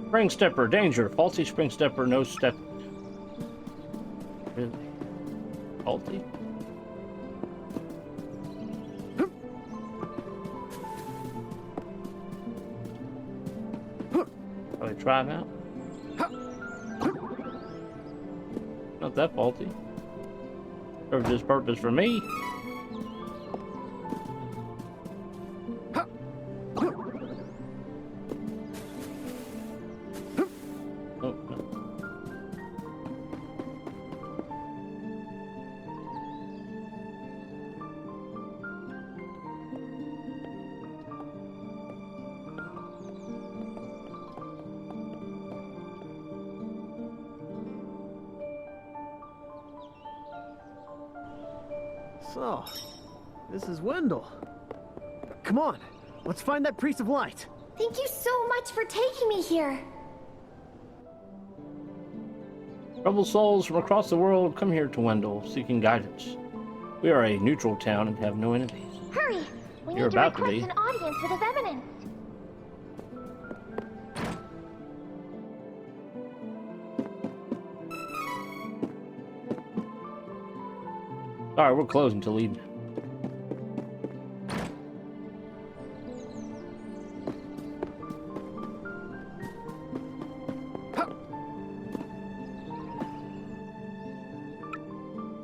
Spring stepper, danger. Faulty spring stepper, no step. Really? Faulty? Probably try him out. Not that faulty. Served his purpose for me. So, this is Wendell. Come on, let's find that Priest of Light. Thank you so much for taking me here. Troubled souls from across the world come here to Wendell, seeking guidance. We are a neutral town and have no enemies. Hurry! We You're need to about to request be. an audience with His Eminence. Alright, we're closed until evening.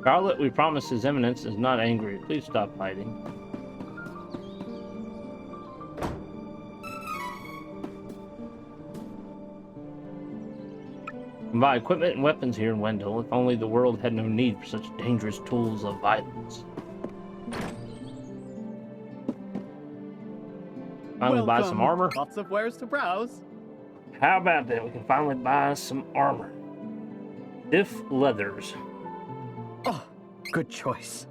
Charlotte, we promise His Eminence is not angry. Please stop fighting. can buy equipment and weapons here in Wendell. If only the world had no need for such dangerous tools of violence. Finally buy some armor. Lots of wares to browse. How about that? We can finally buy some armor. Diff leathers. Oh, good choice.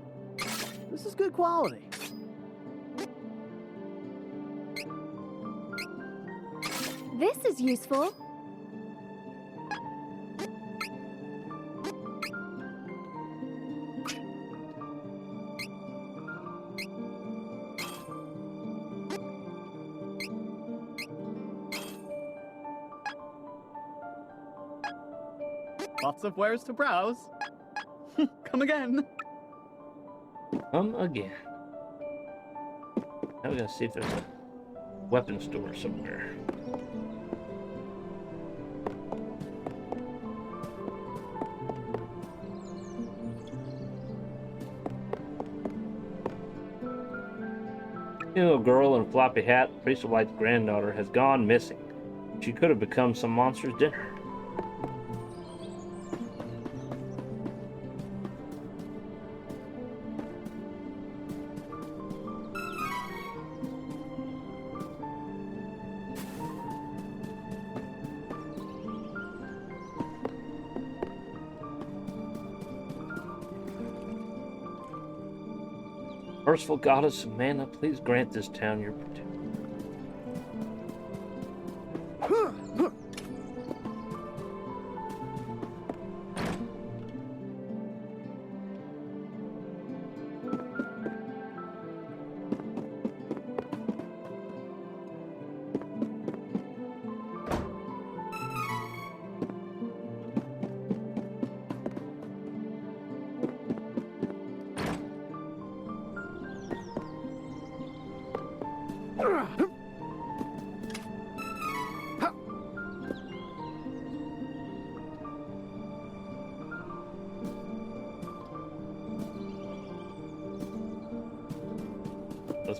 This is good quality. This is useful. Lots of wares to browse. Come again. Come again. Now we gotta see if there's a weapon store somewhere. The little girl in a floppy hat, Priest of Light's granddaughter, has gone missing. She could have become some monster's dinner. Merciful goddess of mana, please grant this town your protection.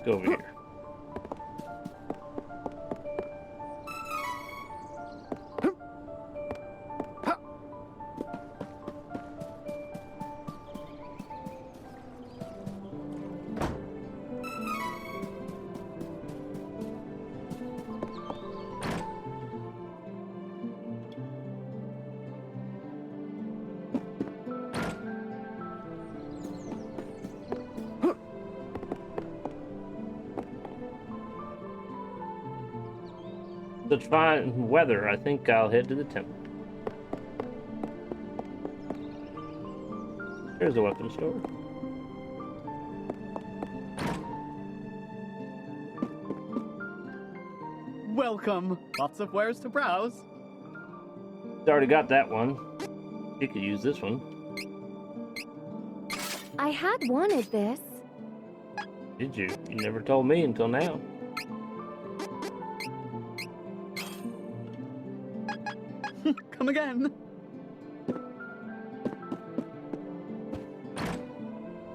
go over here. Such fine weather, I think I'll head to the temple. Here's the weapon store. Welcome. Lots of wares to browse. Already got that one. You could use this one. I had wanted this. Did you? You never told me until now. Come again.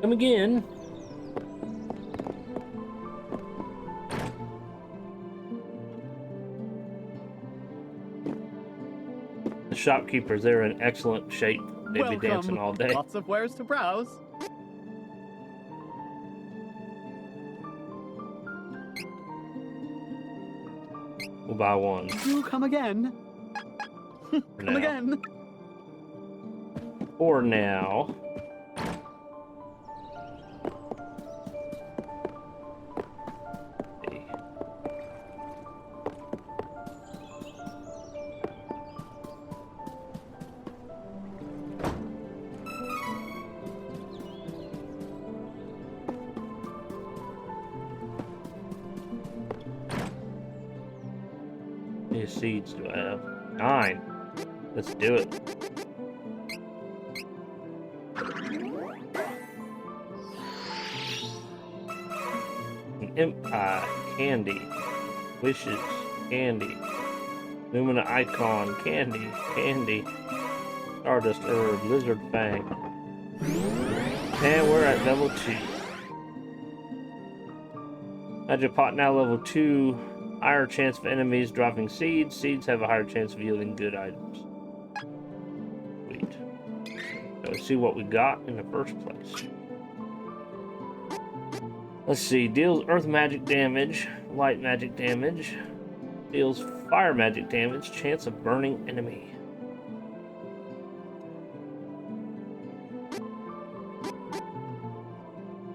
Come again. The shopkeepers, they're in excellent shape. They'd be dancing all day. Lots of wares to browse. We'll buy one. Do come again. Come again. For now. How many seeds do I have? 9. Let's do it. An imp eye, candy, wishes, candy, Lumina icon, candy, candy, Stardust herb, lizard fang. And we're at level 2. Magic pot now level 2. Higher chance of enemies dropping seeds. Seeds have a higher chance of yielding good items. Sweet. So let's see what we got in the first place. Let's see. Deals earth magic damage, light magic damage, deals fire magic damage, chance of burning enemy.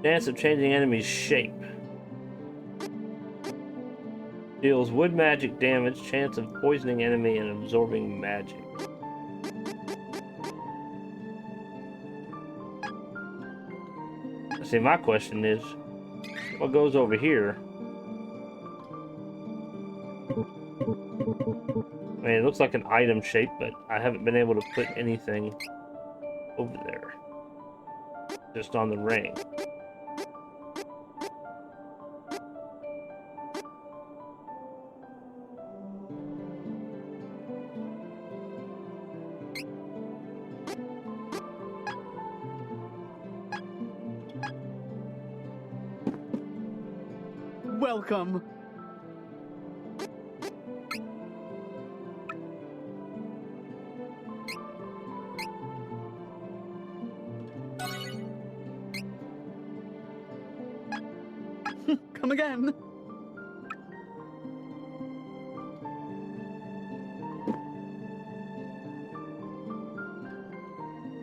Chance of changing enemy's shape. Deals wood magic damage, chance of poisoning enemy and absorbing magic. See, my question is, what goes over here? I mean, it looks like an item shape, but I haven't been able to put anything over there. Just on the ring. Welcome. Come again.